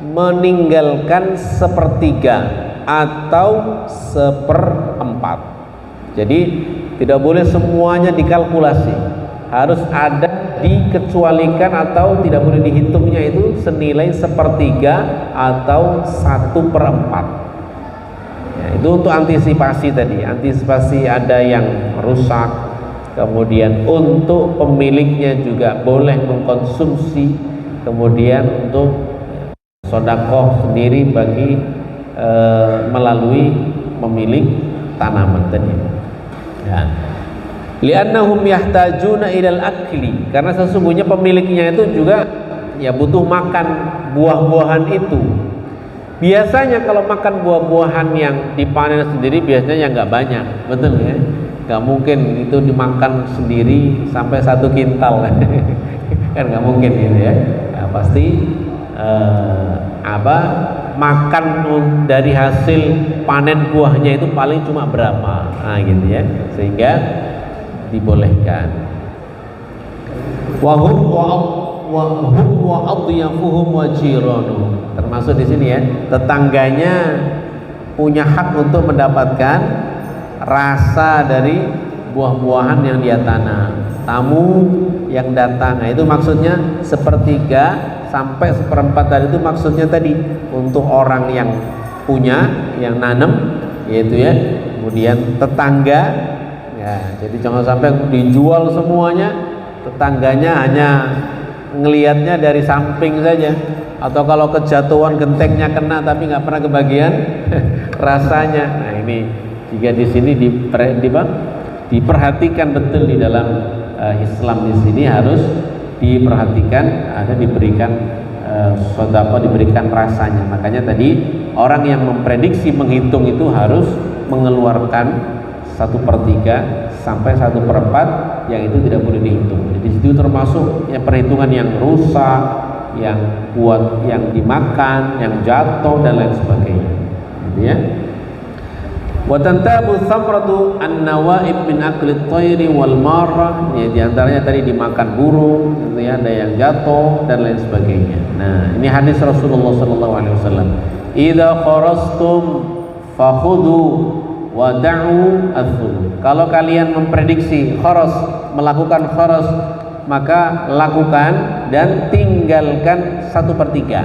meninggalkan sepertiga atau seperempat. Jadi tidak boleh semuanya dikalkulasi, harus ada dikecualikan atau tidak boleh dihitungnya itu senilai sepertiga atau 1/4. Ya, itu untuk antisipasi tadi, antisipasi ada yang rusak. Kemudian untuk pemiliknya juga boleh mengkonsumsi, kemudian untuk sodakoh sendiri bagi melalui pemilik tanaman tadi. Ya. Li'annahum yahtajuna ilal akli, karena sesungguhnya pemiliknya itu juga ya butuh makan buah-buahan itu. Biasanya kalau makan buah-buahan yang dipanen sendiri biasanya nggak banyak, betul ya? Nggak mungkin itu dimakan sendiri sampai 1 kintal kan nggak mungkin gitu ya. Nah, pasti makan dari hasil panen buahnya itu paling cuma berapa, nah gitu ya, sehingga dibolehkan. Wahum wa adyafuhum wa jiranu, termasuk di sini ya, tetangganya punya hak untuk mendapatkan rasa dari buah-buahan yang dia tanam. Tamu yang datang, nah itu maksudnya sepertiga sampai 1/4 tadi, itu maksudnya tadi untuk orang yang punya, yang nanam, yaitu ya. Kemudian tetangga, ya, jadi jangan sampai dijual semuanya, tetangganya hanya ngelihatnya dari samping saja, atau kalau kejatuhan gentengnya kena tapi nggak pernah kebagian rasanya. Nah ini jika di sini diperhatikan betul di dalam Islam, di sini harus diperhatikan, ada diberikan sedekah, diberikan rasanya. Makanya tadi orang yang memprediksi, menghitung itu harus mengeluarkan 1/3 sampai 1/4 yang itu tidak boleh dihitung. Jadi itu termasuk ya perhitungan yang rusak, yang buat yang dimakan, yang jatuh dan lain sebagainya. Gitu ya. Wa tantabu thamratu an-nawaib min akli thairi wal marrah, ya diantaranya tadi dimakan burung, gitu ya, ada yang jatuh dan lain sebagainya. Nah, ini hadis Rasulullah sallallahu alaihi wasallam. Idza kharastum fakhudhu wa da'u adh-dhul. Kalau kalian memprediksi kharas, melakukan kharas, maka lakukan dan tinggalkan 1/3.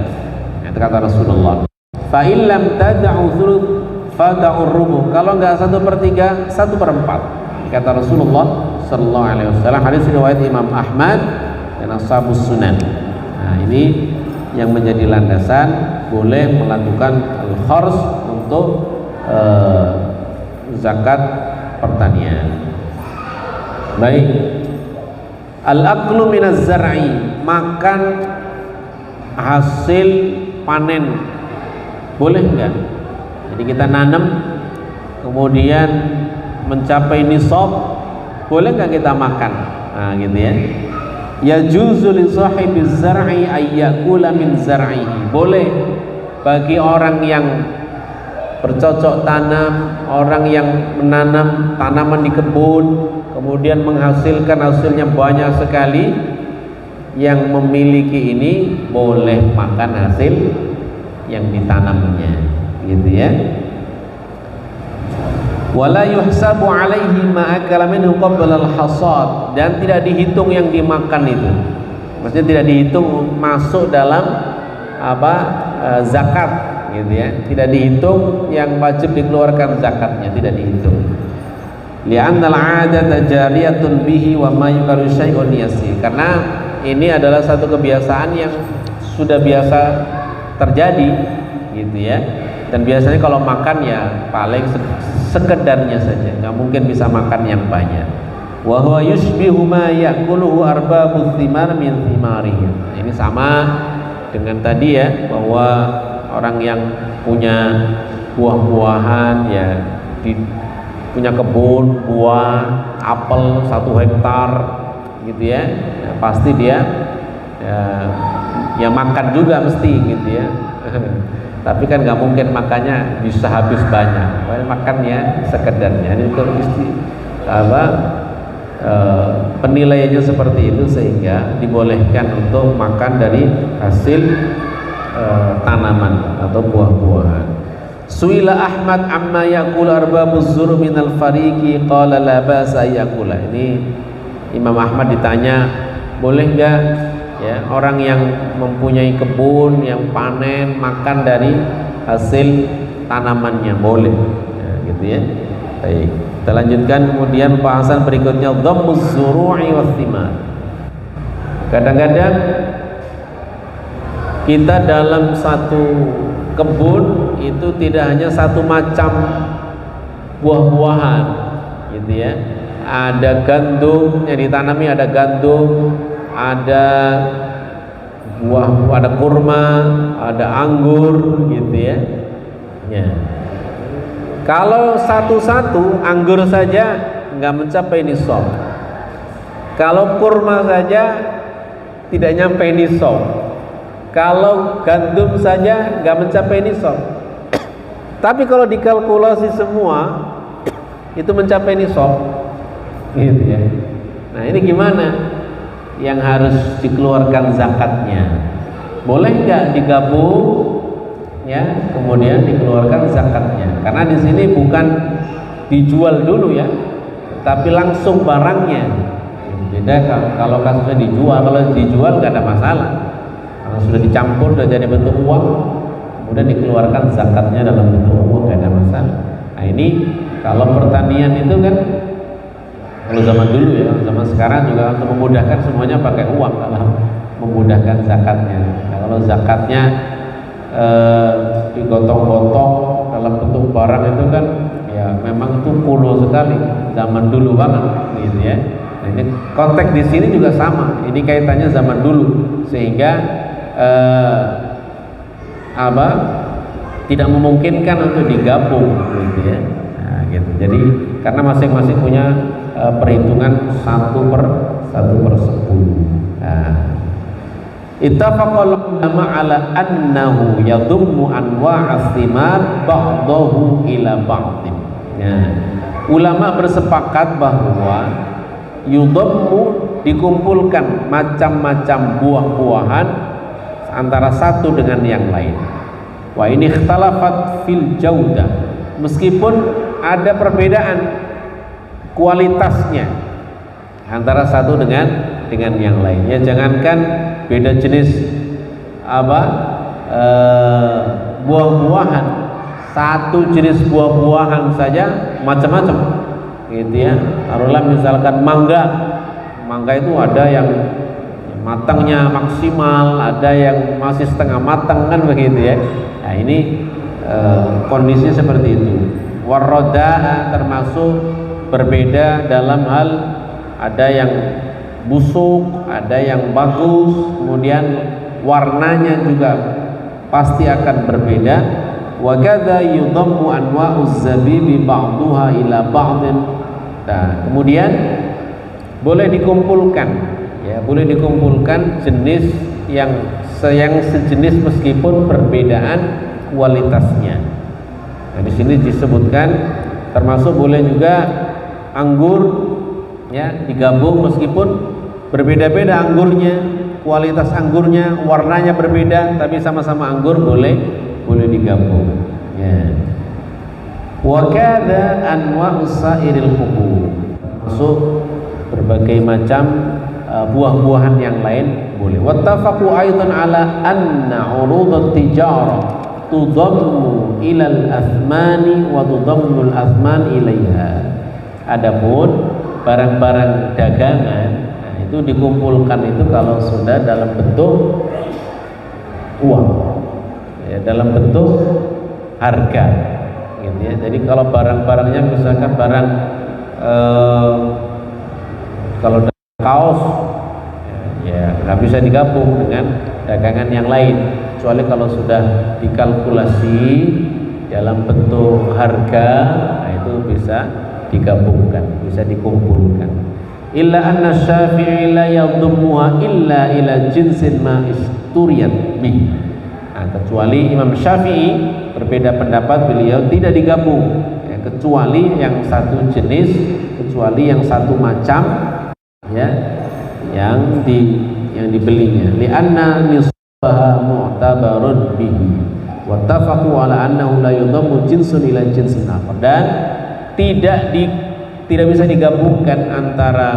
Itu kata Rasulullah. Fa illam tad'u thuluth fada'ur rubuh. Kalau enggak 1/3, 1/4. Kata Rasulullah sallallahu alaihi wasallam. Hadis riwayat Imam Ahmad dan Ashabus Sunan. Nah, ini yang menjadi landasan boleh melakukan al-khars untuk zakat pertanian. Baik. Al-aklu minaz zar'i, makan hasil panen. Boleh enggak? Jadi kita nanam kemudian mencapai nisab, boleh nggak kita makan? Nah gitu ya. Yajuzu li sahibiz zar'i ayyakula min zar'ihi. Boleh bagi orang yang bercocok tanam, orang yang menanam tanaman di kebun, kemudian menghasilkan hasilnya banyak sekali, yang memiliki ini boleh makan hasil yang ditanamnya. Gitu ya. Wala yuhsabu alaihi ma akala minhu qabla al-hasad, dan tidak dihitung yang dimakan itu. maksudnya tidak dihitung masuk dalam zakat gitu ya, tidak dihitung yang wajib dikeluarkan zakatnya, tidak dihitung. Li'annal 'adata jariyatun bihi wa ma yukaru syai'un yasir, karena ini adalah satu kebiasaan yang sudah biasa terjadi gitu ya, dan biasanya kalau makan ya paling sekedarnya saja, nggak mungkin bisa makan yang banyak. Wa huwa yushbihu ma ya'kuluhu arbabus thimar min thimarihim. Ini sama dengan tadi ya, bahwa orang yang punya buah-buahan ya, punya kebun buah apel 1 hektar gitu ya, pasti dia ya makan juga mesti gitu ya. Tapi kan nggak mungkin makannya bisa habis banyak, makannya sekedarnya. Ini penilaiannya seperti itu, sehingga dibolehkan untuk makan dari hasil tanaman atau buah-buahan. Suila Ahmad amma yaqul arbabuz zur minal fariqi qala la ba'sa yaqula. Ini Imam Ahmad ditanya, boleh enggak ya orang yang mempunyai kebun yang panen makan dari hasil tanamannya? Boleh ya, gitu ya. Baik, kita lanjutkan kemudian bahasan berikutnya, dhammuz zuru'i was thimar. Kadang-kadang kita dalam satu kebun itu tidak hanya satu macam buah-buahan gitu ya. Ada gandum yang ditanami, ada gandum, ada buah, ada kurma, ada anggur gitu ya. Ya. Kalau satu-satu, anggur saja nggak mencapai nisab. Kalau kurma saja tidak nyampe nisab. Kalau gandum saja nggak mencapai nisab. Tapi kalau dikalkulasi semua itu mencapai nisab, gitu ya. Nah ini gimana? Yang harus dikeluarkan zakatnya? Boleh nggak digabung? Ya, kemudian dikeluarkan zakatnya. Karena di sini bukan dijual dulu ya, tapi langsung barangnya. Beda kalau kasusnya dijual. Kalau dijual nggak ada masalah. Kalau sudah dicampur, sudah jadi bentuk uang, kemudian dikeluarkan zakatnya dalam bentuk uang, nggak ada masalah. Nah ini kalau pertanian itu kan, kalau zaman dulu ya, zaman sekarang juga untuk memudahkan semuanya pakai uang kalau memudahkan zakatnya. Nah, kalau zakatnya digotong-gotong dalam bentuk barang itu kan ya memang itu kuno sekali, zaman dulu banget gitu ya. Nah, ini konteks di sini juga sama, ini kaitannya zaman dulu, sehingga tidak memungkinkan untuk digabung gitu ya. Nah, gitu. Jadi karena masing-masing punya perhitungan 1/10. Nah, ittafaqal ulama ala annahu yadhummu anwa'as thimar ba'dahu ila ba'din. Nah, ulama bersepakat bahwa yudhammu dikumpulkan macam-macam buah-buahan antara satu dengan yang lain. Wa ini ikhtalafat fil jaudah, meskipun ada perbedaan kualitasnya antara satu dengan yang lain. Ya jangankan beda jenis buah-buahan, satu jenis buah-buahan saja macam-macam gitu ya. Taruhlah misalkan mangga itu ada yang matangnya maksimal, ada yang masih setengah matang kan begitu ya. Nah ini kondisinya seperti itu. Warroda termasuk berbeda dalam hal ada yang busuk, ada yang bagus, kemudian warnanya juga pasti akan berbeda. Wa kadza yudammu anwa'uz zabibi ba'daha ila ba'din. Nah, kemudian boleh dikumpulkan ya, boleh dikumpulkan jenis yang sejenis meskipun perbedaan kualitasnya. Nah, di sini disebutkan termasuk boleh juga anggur ya digabung meskipun berbeda-beda anggurnya, kualitas anggurnya, warnanya berbeda, tapi sama-sama anggur boleh digabung ya. Wa kadza anwa'us sa'iril hubub, masuk berbagai macam buah-buahan yang lain boleh. Wattafaqu aidan ala anna urud at-tijarah tudammu ila al-athmani wa tudammu al-athman ilaiha. Adapun barang-barang dagangan, nah itu dikumpulkan itu kalau sudah dalam bentuk uang, ya, dalam bentuk harga, gitu ya. Jadi kalau barang-barangnya misalkan barang kalau kaos, ya nggak bisa digabung dengan dagangan yang lain, kecuali kalau sudah dikalkulasi dalam bentuk harga, nah itu bisa digabungkan, bisa dikumpulkan. Illa anna Syafi'i la yadhummuha illa ila jinsin ma isturiyat bih. Nah, kecuali Imam Syafi'i berbeda pendapat, beliau tidak digabung, ya, kecuali yang satu jenis, kecuali yang satu macam, ya, yang dibelinya. Li'anna nisbaha mu'tabarun bihi wa tafaqu ala annahu la yudammu jinsun ila jinsin akhar. Dan tidak bisa digabungkan antara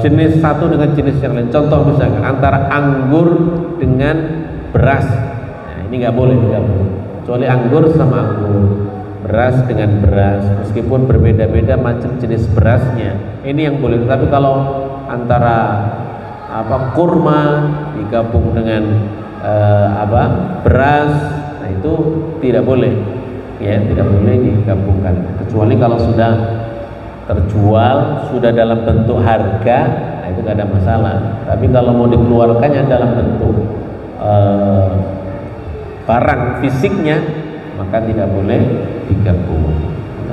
jenis satu dengan jenis yang lain. Contoh misalkan antara anggur dengan beras, nah ini nggak boleh digabung, kecuali anggur sama anggur, beras dengan beras, meskipun berbeda-beda macam jenis berasnya, ini yang boleh. Tapi kalau antara kurma digabung dengan beras, nah itu tidak boleh, ya, tidak boleh digabungkan, kecuali kalau sudah terjual, sudah dalam bentuk harga, nah itu nggak ada masalah. Tapi kalau mau dikeluarkannya dalam bentuk barang fisiknya, maka tidak boleh digabung.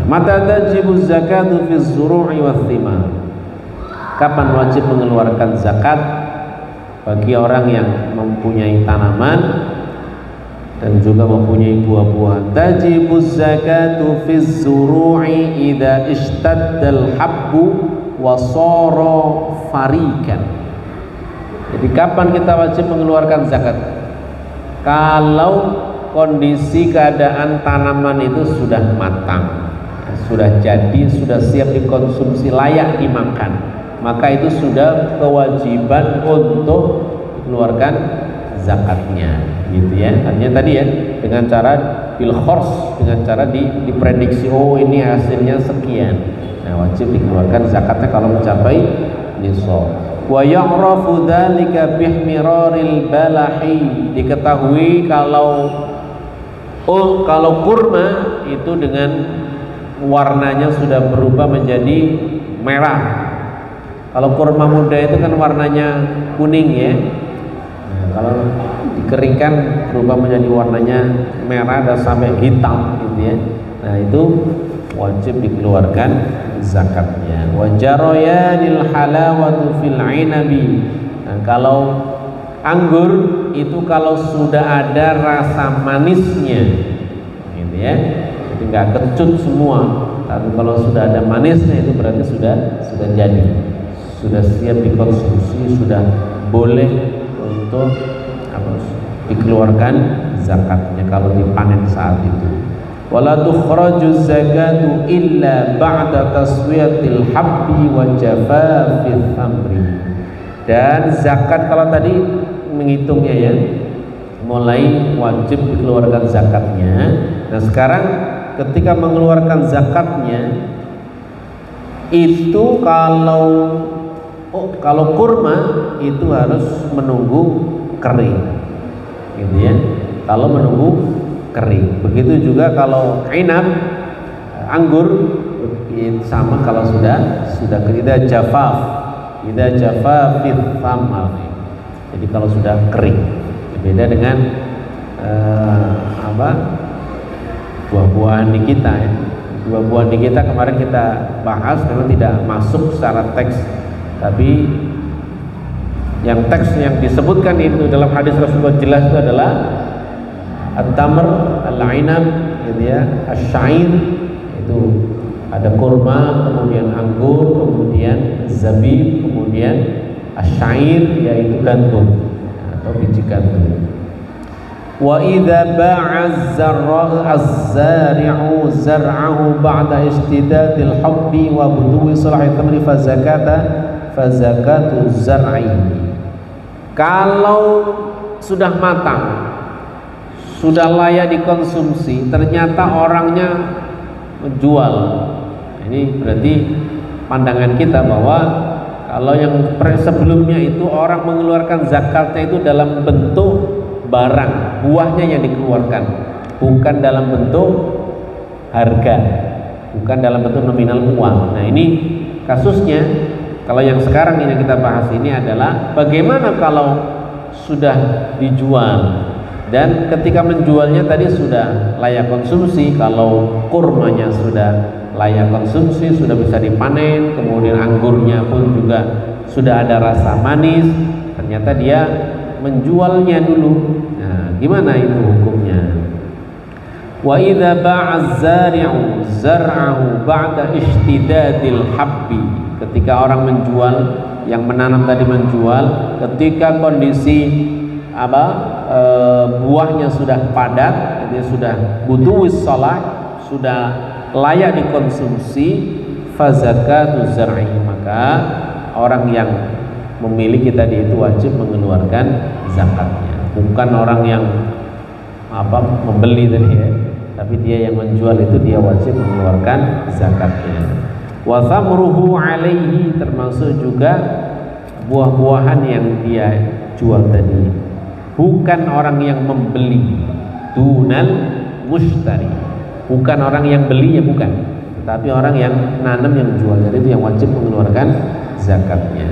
Mata tajibu zakatu fi zuru'i wath thimar. Kapan wajib mengeluarkan zakat bagi orang yang mempunyai tanaman dan juga mempunyai buah-buahan? Tajibu zakatu fi zuru'i idza ishtaddal habbu wa sara farikan. Jadi kapan kita wajib mengeluarkan zakat? Kalau kondisi keadaan tanaman itu sudah matang, sudah jadi, sudah siap dikonsumsi, layak dimakan, maka itu sudah kewajiban untuk dikeluarkan zakatnya, gitu ya. Artinya tadi ya, dengan cara bil khors, dengan cara diprediksi, oh ini hasilnya sekian, nah wajib dikeluarkan zakatnya kalau mencapai nisab. Wa ya'rafu dzalika bihmiraril balahi. Diketahui kalau kurma itu dengan warnanya sudah berubah menjadi merah. Kalau kurma muda itu kan warnanya kuning, ya. Nah, kalau dikeringkan berubah menjadi warnanya merah dan sampai hitam, gitu ya. Nah, itu wajib dikeluarkan zakatnya. Wa jarayanil halawatu fil 'inabi. Nah, kalau anggur itu kalau sudah ada rasa manisnya, gitu ya. Jadi nggak kecut semua. Tapi kalau sudah ada manisnya itu berarti sudah jadi, sudah siap dikonsumsi, sudah boleh untuk dikeluarkan zakatnya kalau dipanen saat itu. Wala tukhraju zakatu illa ba'da taswiyatil habbi wa jafafil amri. Dan zakat kalau tadi menghitungnya, ya, mulai wajib dikeluarkan zakatnya. Nah sekarang ketika mengeluarkan zakatnya itu kalau kurma itu harus menunggu kering, gitu ya. Kalau menunggu kering, begitu juga kalau inab, anggur, sama kalau sudah kita jafaf fit thamar. Jadi kalau sudah kering, beda dengan buah-buahan di kita, ya. Buah-buahan di kita kemarin kita bahas, memang tidak masuk secara teks, tapi yang teks yang disebutkan itu dalam hadis Rasulullah jelas itu adalah at-tamr, al-ainab, gitu ya, asy-syair, itu ada kurma, kemudian anggur, kemudian zabib, kemudian asy-syair, yaitu gandum atau biji gandum. Wa idza ba'a az-zari'u zar'ahu ba'da istidadil habbi wa buduwi salahi tamri fa zakata fa zakatu zar'i. Kalau sudah matang, sudah layak dikonsumsi, ternyata orangnya menjual. Ini berarti pandangan kita bahwa kalau yang sebelumnya itu orang mengeluarkan zakatnya itu dalam bentuk barang, buahnya yang dikeluarkan, bukan dalam bentuk harga, bukan dalam bentuk nominal uang. Nah ini kasusnya. Kalau yang sekarang ini kita bahas ini adalah bagaimana kalau sudah dijual dan ketika menjualnya tadi sudah layak konsumsi. Kalau kurmanya sudah layak konsumsi, sudah bisa dipanen, kemudian anggurnya pun juga sudah ada rasa manis, ternyata dia menjualnya dulu. Nah, gimana itu hukumnya? Wa idza ba'a az-zari'u zar'ahu ba'da ishtidadil habbi. Ketika orang menjual, yang menanam tadi menjual, ketika kondisi buahnya sudah padat, jadi sudah butuh salah, sudah layak dikonsumsi, fa zakatu zar'i, maka orang yang memiliki tadi itu wajib mengeluarkan zakatnya. Bukan orang yang membeli tadi ya, tapi dia yang menjual itu dia wajib mengeluarkan zakatnya. Wa thamruhu alaihi, termasuk juga buah-buahan yang dia jual tadi, bukan orang yang membeli, dunal mushtari, bukan orang yang beli ya, bukan, tapi orang yang nanam, yang jual, jadi itu yang wajib mengeluarkan zakatnya.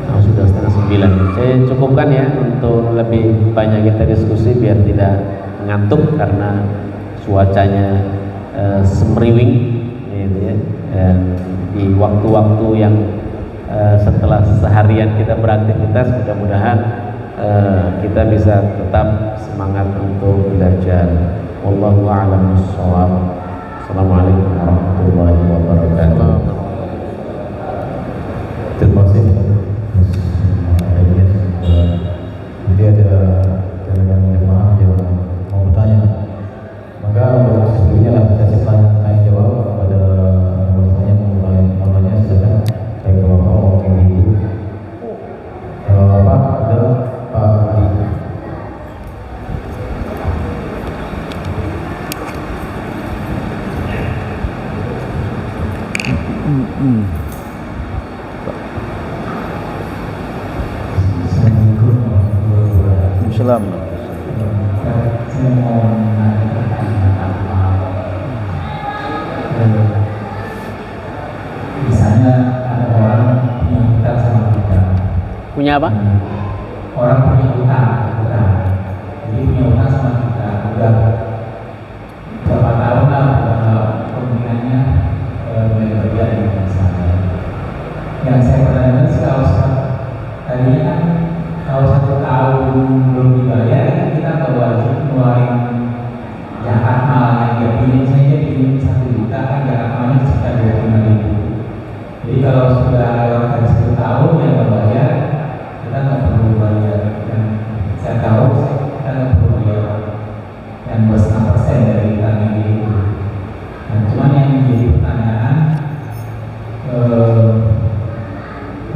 Nah, sudah 8:30. Saya cukupkan ya, untuk lebih banyak kita diskusi biar tidak ngantuk karena cuacanya semriwing gitu ya. Dan di waktu-waktu yang setelah seharian kita beraktivitas, mudah-mudahan kita bisa tetap semangat untuk belajar. Wallahu a'lam bishawab. Assalamualaikum warahmatullahi wabarakatuh. Terima kasih. Nanti ada jemaah yang mau bertanya, maka sebelumnya lah saya simpan tanya jawab kepada yang mau namanya, silakan saya ke bapak maupun ibu. Pak, ada Pak Adi. Salam. Saya mau misalnya ada orang punya hutang sama kita. Punya apa? Orang punya hutang, jadi punya hutang sama kita. Udah berapa tahun lah kemungkinannya bekerja di misalnya. Yang saya pernah dengar sih, kalau tadinya kan kalau 1 tahun belum dibayar, kita nggak wajib ngeluarin zakat mal yang dia pinjam. Saya pinjam 1 juta, kan zakat malnya sekitar 25.000. Jadi kalau sudah lewat dari 10 tahun yang berbayar, kita nggak perlu bayar. Dan saya tahu kita nggak perlu bayar yang 2,5% dari hutang yang itu. Nah, cuman yang menjadi pertanyaan,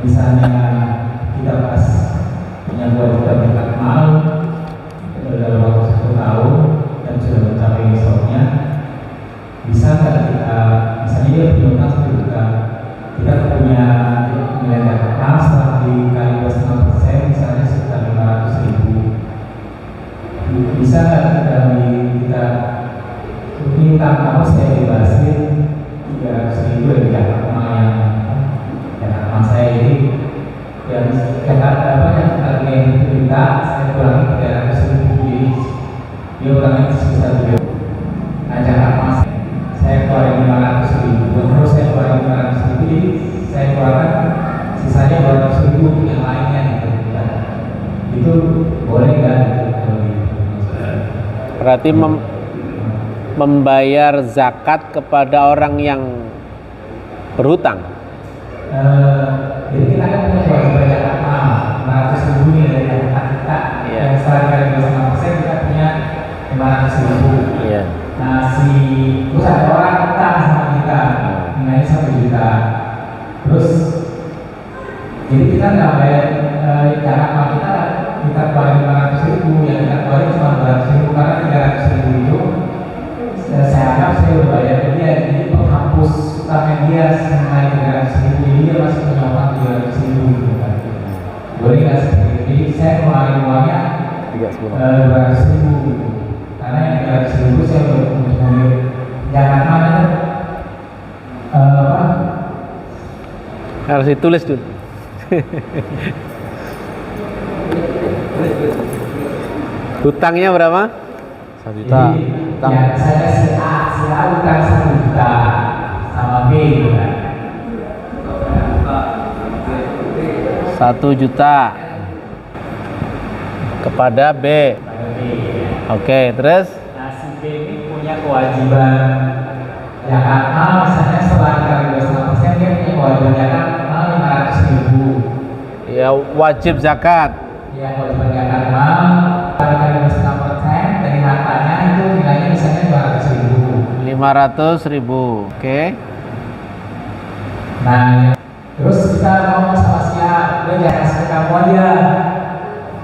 misalnya kita pas punya 2 juta zakat mal dalam waktu 1 tahun dan sudah mencapai misalnya, bisa nggak kita, misalnya dia punya hutang 1 juta, kita punya nilai zakat mal setelah dikali 2,5%, misalnya sekitar 500.000, bisa nggak kita minta kamu saya bebasin 300.000 dari zakat mal yang zakat mal saya ini, yang zakat yang harganya kita saya kurangi 300.000, jadi dia ulangi sebesar 3. Nah, zakat mal saya keluarin 500.000, terus saya keluarin 500.000, jadi saya keluarkan sisanya 200.000 untuk yang lainnya gitu. Itu boleh nggak? Berarti membayar zakat kepada orang yang berhutang. Jadi kita kan punya kewajiban zakat mal 500.000 nih dari zakat kita, yang setelah kali 25% kita punya 500.000. Iya. Nah, terus ada orang utang sama kita nilainya 1 juta, terus Jadi kita nggak bayar jarak sama kita keluarin 500.000, yang kita keluarin cuma 200.000 karena 300.000 itu saya anggap saya udah bayar ke dia, jadi penghapus utangnya dia senilai 300.000, jadi dia masih punya utang 300.000 gitu kan. Boleh nggak seperti itu? Jadi saya keluarin uangnya 200.000 gitu, karena yang 300.000 saya udah untuk jangan mana harus ditulis dulu. Hutangnya berapa? 1 juta. Ya, saya si A utang 1 juta sama B gitu kan. 1 juta kepada B. Oke, terus? Nah, si B ini punya kewajiban zakat mal, misalnya setelah dikali 25% dia punya kewajiban zakat mal 500.000. Ya, wajib zakat. Ya, kewajiban zakat mal dikali 25% dari hartanya itu nilainya misalnya 200.000. 500.000. Oke. Nah, terus kita ngomong sama si A, udah jangan kasih ke kamu aja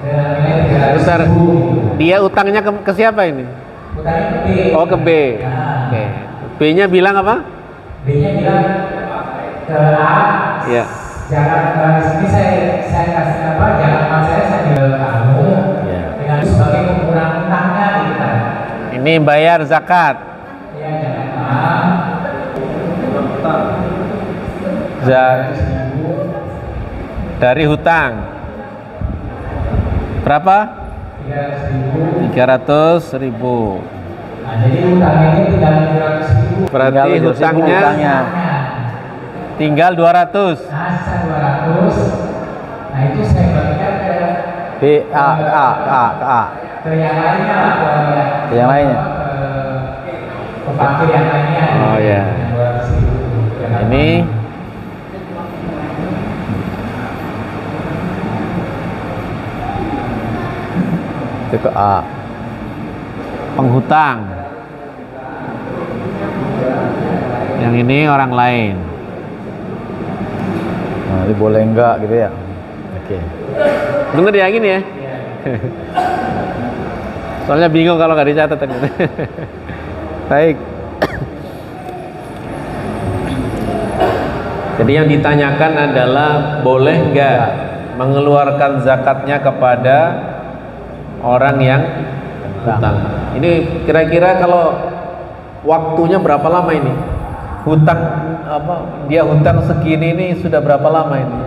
dengan nilai 300.000. Bentar. Dia utangnya ke siapa ini? Utangnya ke B. Oh, ke B. Nah, Oke. B-nya bilang apa? B-nya bilang ke A. Ya. Jangan di sini saya kasih apa? Jangan mal saya ke kamu. Ya. Dengan sebagai pengurangan utangnya gitu kan. Ini bayar zakat. Ya, jangan mal. Dari hutang. Berapa? 300.000. Nah, jadi utangnya ini tinggal 300.000. Berarti hutangnya tinggal 200. Nah, sisa 200. Nah, itu saya bagikan ke B A ke yang lainnya lah, Ke yang lainnya. ke fakir yang lainnya. Oh, ya. Yang 200.000. Jangan Ini itu ke A. penghutang. Yang ini orang lain. Nah, ini boleh enggak gitu ya? Oke. Bener ya gini ya? Soalnya bingung kalau nggak dicatat. Baik. Jadi yang ditanyakan adalah boleh nggak mengeluarkan zakatnya kepada orang yang hutang. Ini kira-kira kalau waktunya berapa lama ini? Hutang apa? Dia hutang segini ini sudah berapa lama ini?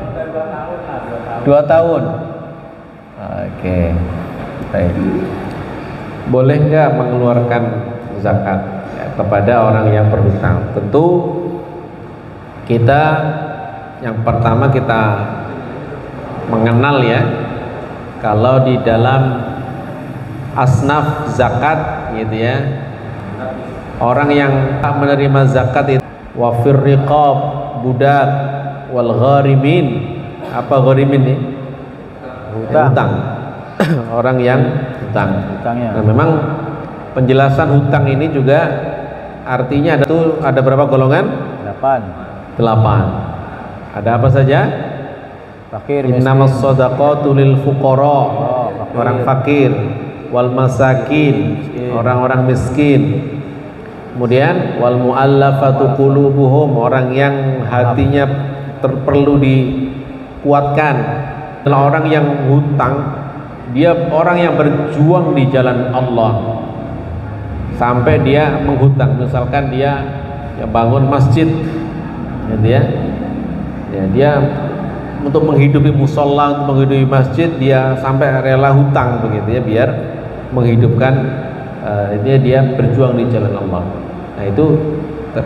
2 tahun. Oke. Baik. Boleh nggak mengeluarkan zakat kepada orang yang berhutang? Tentu kita yang pertama kita mengenal ya, kalau di dalam asnaf zakat gitu ya, orang yang menerima zakat itu wafir riqab, budak, wal gharimin. Apa gharimin nih? Hutang. Orang yang hutang. Hutangnya. Nah, memang penjelasan hutang ini juga artinya ada berapa golongan? 8. 8. Ada apa saja? Fakir, Innamas shadaqatu lil fuqara, orang fakir, wal masakin, orang-orang miskin. Kemudian wal muallafatu qulubuhum, orang yang hatinya perlu dikuatkan. Adalah orang yang hutang, dia orang yang berjuang di jalan Allah sampai dia menghutang. Misalkan dia bangun masjid gitu ya. Ya, dia untuk menghidupi musola, untuk menghidupi masjid, dia sampai rela hutang begitu ya, biar menghidupkan dia berjuang di jalan Allah. Nah, itu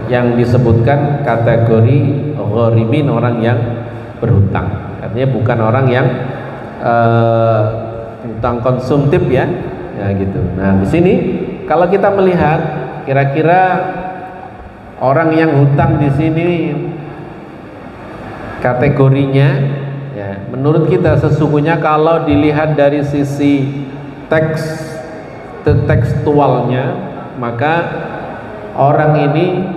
yang disebutkan kategori gharimin, orang yang berhutang. Artinya bukan orang yang hutang konsumtif ya, gitu. Nah, di sini kalau kita melihat kira-kira orang yang hutang di sini kategorinya ya, menurut kita sesungguhnya kalau dilihat dari sisi tekstualnya, maka orang ini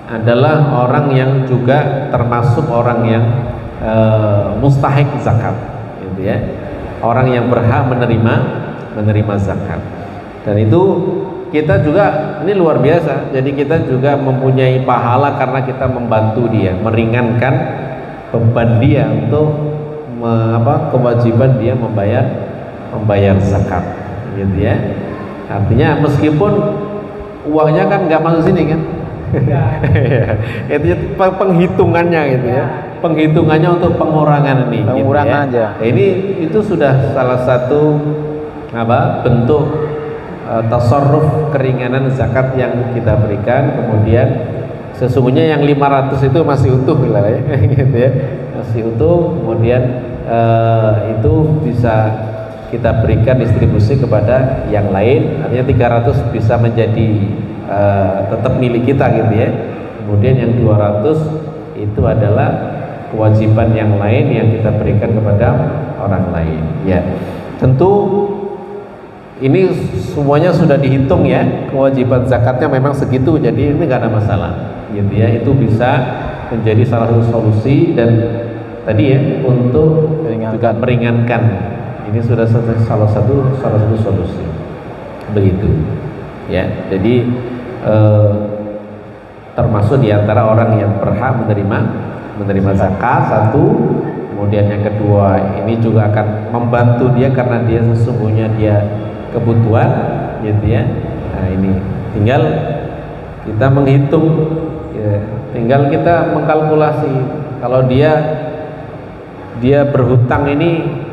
adalah orang yang juga termasuk orang yang mustahik zakat, gitu ya. Orang yang berhak menerima zakat. Dan itu kita juga, ini luar biasa. Jadi kita juga mempunyai pahala karena kita membantu dia, meringankan beban dia untuk kewajiban dia membayar zakat, gitu ya. Artinya meskipun uangnya kan nggak masuk sini kan, itu penghitungannya gitu ya, penghitungannya untuk pengurangan ini. Pengurangan gitu ya. aja. Ini itu sudah salah satu bentuk tasarruf keringanan zakat yang kita berikan. Kemudian sesungguhnya yang 500 itu masih utuh lah ya, gitu ya, masih utuh. Kemudian itu bisa kita berikan distribusi kepada yang lain, artinya 300 bisa menjadi tetap milik kita gitu ya. Kemudian yang 200 itu adalah kewajiban yang lain yang kita berikan kepada orang lain ya. Tentu ini semuanya sudah dihitung ya, kewajiban zakatnya memang segitu, jadi ini nggak ada masalah gitu ya. Itu bisa menjadi salah satu solusi, dan tadi ya untuk juga meringankan. Ini sudah salah satu solusi, begitu ya. Jadi termasuk diantara orang yang berhak menerima zakat, satu. Kemudian yang kedua, ini juga akan membantu dia karena dia sesungguhnya dia kebutuhan, gitu ya. Nah ini tinggal kita menghitung ya, tinggal kita mengkalkulasi kalau dia berhutang ini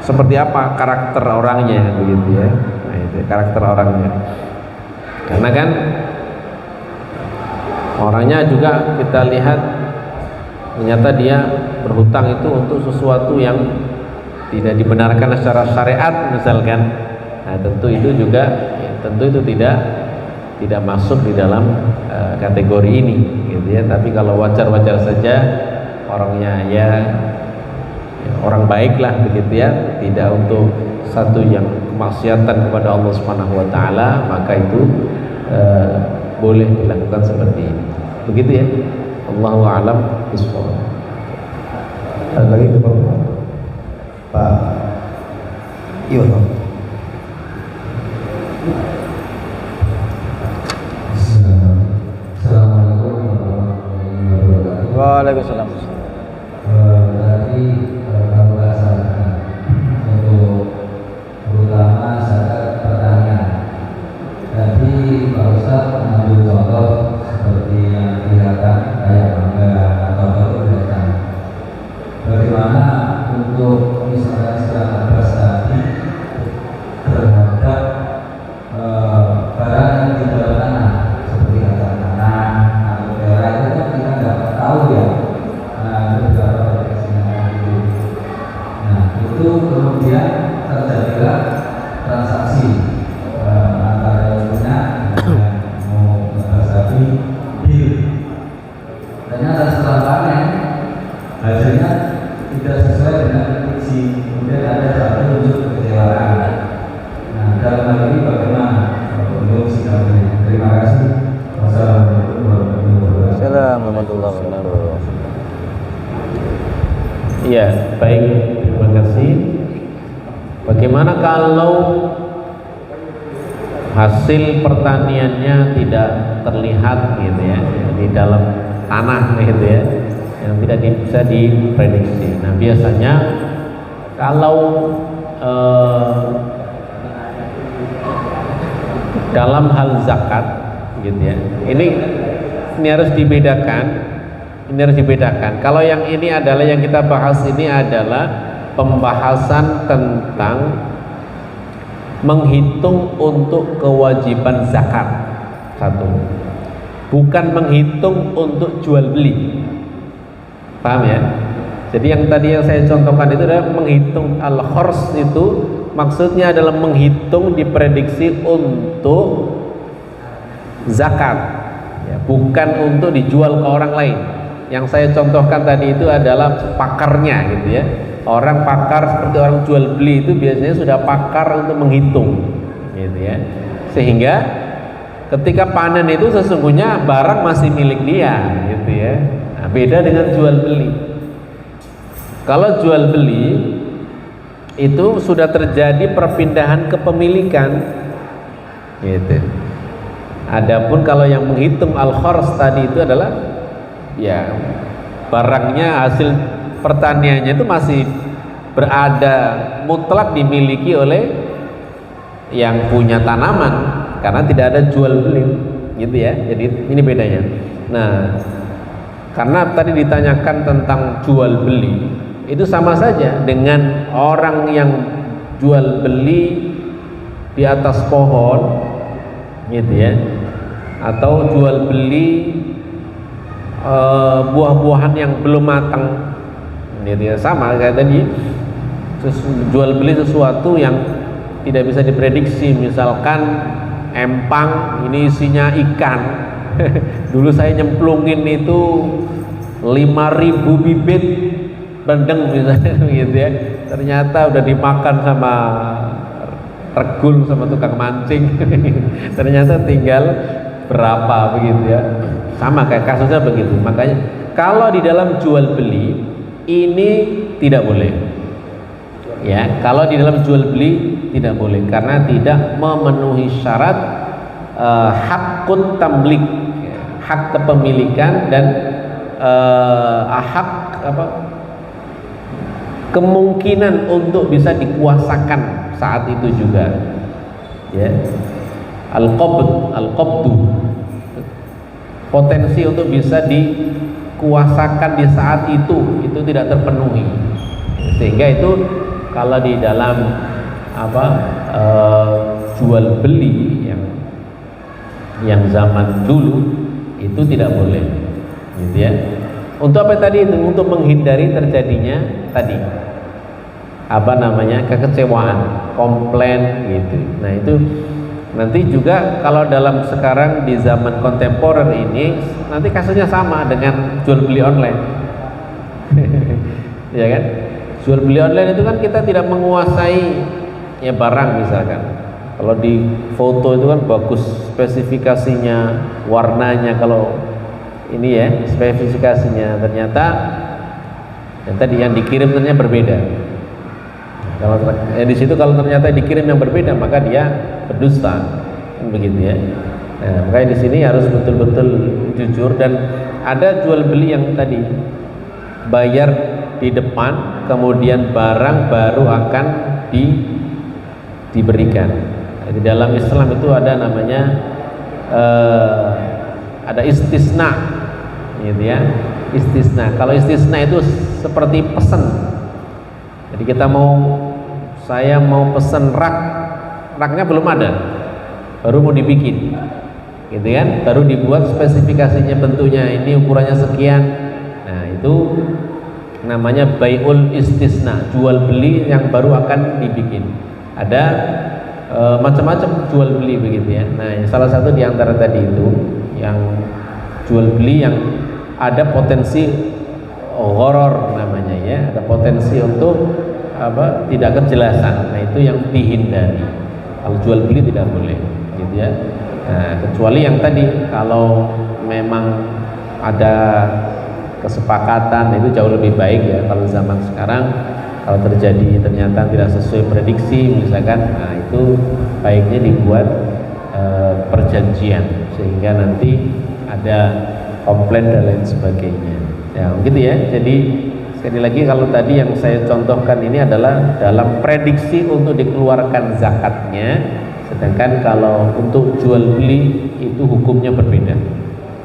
seperti apa karakter orangnya, begitu ya. Nah itu karakter orangnya, karena kan orangnya juga kita lihat ternyata dia berhutang itu untuk sesuatu yang tidak dibenarkan secara syariat misalkan. Nah tentu itu juga tentu itu tidak masuk di dalam kategori ini, gitu ya. Tapi kalau wajar-wajar saja orangnya ya orang baik lah, begitu ya, tidak untuk satu yang kemaksiatan kepada Allah Subhanahu wa taala, maka itu boleh dilakukan seperti ini, begitu ya. Allahu a'lam bishawab. Ada lagi ke Pak Yono. Assalamualaikum warahmatullahi wabarakatuh. Waalaikumsalam. Tadi kalau nggak salah untuk terutama zakat pertanian. Tadi Pak Ustadz mengambil contoh seperti yang kelihatan kayak mangga atau batu batang. Bagaimana untuk misalnya secara beras tadi terhadap barang yang di dalam tanah seperti kacang tanah atau daerah itu kan kita nggak tahu ya. Beberapa prediksi itu. Nah itu kemudian terjadilah transaksi antara yang punya dengan mau beras tadi deal. Ternyata setelah panen hasilnya tidak sesuai dengan prediksi, kemudian ada satu unsur kekecewaan. Nah dalam hal ini bagaimana untuk sikapnya? Terima kasih. Wassalamualaikum warahmatullahi wabarakatuh. Assalamualaikum warahmatullahi wabarakatuh. Iya, baik, terima kasih. Bagaimana kalau hasil pertaniannya tidak terlihat gitu ya, di dalam tanah gitu ya, yang tidak bisa diprediksi. Nah biasanya kalau dalam hal zakat gitu ya, ini harus dibedakan. Ini harus dibedakan. Kalau yang ini adalah yang kita bahas ini adalah pembahasan tentang menghitung untuk kewajiban zakat. Satu, bukan menghitung untuk jual beli. Paham ya? Jadi yang tadi yang saya contohkan itu adalah menghitung al-khors, itu maksudnya adalah menghitung diprediksi untuk zakat ya, bukan untuk dijual ke orang lain. Yang saya contohkan tadi itu adalah pakarnya gitu ya. Orang pakar seperti orang jual beli itu biasanya sudah pakar untuk menghitung gitu ya. Sehingga ketika panen itu sesungguhnya barang masih milik dia gitu ya. Nah, beda dengan jual beli. Kalau jual beli itu sudah terjadi perpindahan kepemilikan, gitu. Adapun kalau yang menghitung al-khors tadi itu adalah ya barangnya, hasil pertaniannya itu masih berada mutlak dimiliki oleh yang punya tanaman, karena tidak ada jual beli, gitu ya. Jadi ini bedanya. Nah, karena tadi ditanyakan tentang jual beli, itu sama saja dengan orang yang jual beli di atas pohon, gitu ya, atau jual beli buah-buahan yang belum matang, gitu ya. Sama kayak tadi, jual beli sesuatu yang tidak bisa diprediksi. Misalkan empang ini isinya ikan. Dulu saya nyemplungin itu 5.000 bibit bandeng misalnya, gitu ya. Ternyata udah dimakan sama regul, sama tukang mancing. Ternyata tinggal berapa, begitu ya. Sama kayak kasusnya begitu. Makanya kalau di dalam jual beli ini tidak boleh, ya. Kalau di dalam jual beli tidak boleh, karena tidak memenuhi syarat hakut tamlik, hak kepemilikan, dan hak kemungkinan untuk bisa dikuasakan saat itu juga, ya. Al-qabdu, potensi untuk bisa dikuasakan di saat itu tidak terpenuhi, sehingga itu kalau di dalam jual beli yang zaman dulu itu tidak boleh, gitu ya. Untuk apa tadi itu? Untuk menghindari terjadinya tadi kekecewaan, komplain, gitu. Nah, itu nanti juga kalau dalam sekarang di zaman kontemporer ini nanti kasusnya sama dengan jual beli online. Ya kan? Jual beli online itu kan kita tidak menguasai ya barang. Misalkan kalau di foto itu kan bagus spesifikasinya, warnanya, kalau ini ya spesifikasinya, ternyata dan tadi yang dikirim ternyata berbeda. Kalau di situ kalau ternyata dikirim yang berbeda, maka dia berdusta, begitu ya. Nah, makanya di sini harus betul-betul jujur. Dan ada jual beli yang tadi bayar di depan, kemudian barang baru akan diberikan. Di dalam Islam itu ada namanya ada istisna, gitu ya. Istisna. Kalau istisna itu seperti pesan. Jadi saya mau pesen raknya belum ada, baru mau dibikin, gitu kan? Baru dibuat spesifikasinya, bentuknya ini, ukurannya sekian. Nah, itu namanya bai'ul istisna, jual beli yang baru akan dibikin. Ada macam-macam jual beli, begitu ya. Nah, salah satu di antara tadi itu yang jual beli yang ada potensi gharar namanya, ya, ada potensi untuk tidak kejelasan. Nah, itu yang dihindari. Kalau jual beli tidak boleh, gitu ya. Nah, kecuali yang tadi kalau memang ada kesepakatan, itu jauh lebih baik ya. Kalau zaman sekarang kalau terjadi ternyata tidak sesuai prediksi misalkan, nah itu baiknya dibuat perjanjian sehingga nanti ada komplain dan lain sebagainya. Ya, begitu ya. Jadi sekali lagi, kalau tadi yang saya contohkan ini adalah dalam prediksi untuk dikeluarkan zakatnya, sedangkan kalau untuk jual beli itu hukumnya berbeda.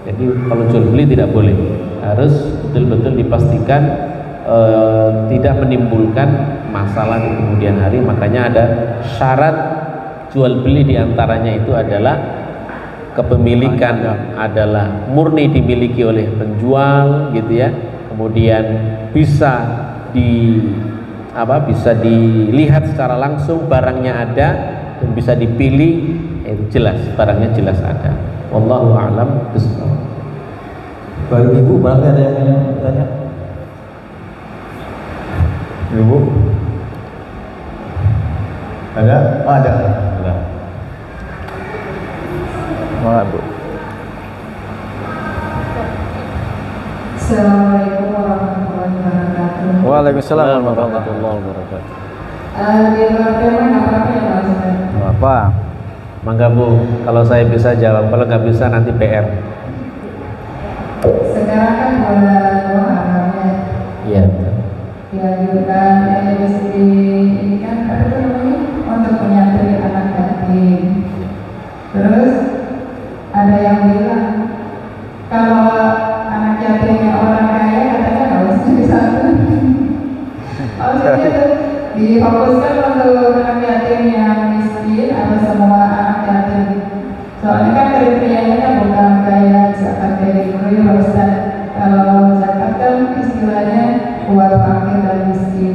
Jadi kalau jual beli tidak boleh, harus betul-betul dipastikan tidak menimbulkan masalah di kemudian hari. Makanya ada syarat jual beli, diantaranya itu adalah kepemilikan adalah murni dimiliki oleh penjual, gitu ya. Kemudian bisa dilihat secara langsung barangnya ada dan bisa dipilih, itu jelas barangnya jelas ada. Wallahu a'lam bishawab. Baru Ibu, barangkali ada yang ingin bertanya? Ibu? Ada? Oh, ada. Mana, Bu? Assalamualaikum warahmatullahi wabarakatuh. Waalaikumsalam warahmatullahi wabarakatuh. Di luar tema nggak apa-apa ya Pak Ustaz? Nggak apa? Mangga Bu, kalau saya bisa jawab, kalau nggak bisa nanti PR. Sekarang kan bulan Muharram ya, Iya. dianjurkan MSD ini kan apa tuh namanya untuk menyantuni anak yatim. Terus ada yang bilang kalau anak yatimnya orang kaya katanya nggak usah disantuni. Maksudnya tuh difokuskan untuk anak yatim yang miskin atau semua anak yatim. Soalnya kan kriterianya bukan kayak zakat dari Pak Ustaz. Kalau zakat kan istilahnya buat fakir dan miskin.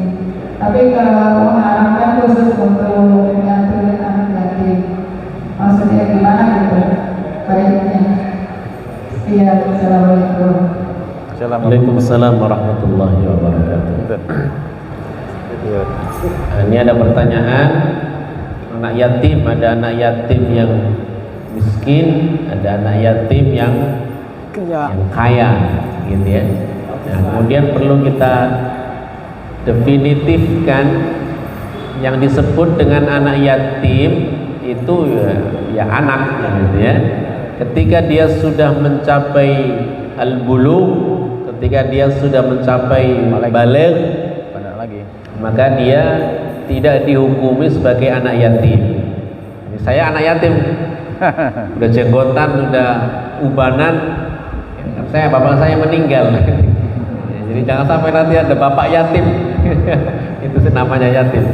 Tapi kalau Muharram kan khusus untuk menyantuni anak yatim. Maksudnya gimana gitu? Baiknya. Iya, assalamualaikum. Waalaikumsalam warahmatullahi wabarakatuh. Iya. Nah, ini ada pertanyaan anak yatim, ada anak yatim yang miskin, ada anak yatim yang kaya, gitu ya. Nah, kemudian perlu kita definitifkan yang disebut dengan anak yatim itu ya anak, gitu ya. Ketika dia sudah mencapai al-bulugh, ketika dia sudah mencapai baligh, maka dia tidak dihukumi sebagai anak yatim. Ini saya anak yatim, udah jenggotan, udah ubanan, bapak saya meninggal. Jadi jangan sampai nanti ada bapak yatim. Itu namanya yatim.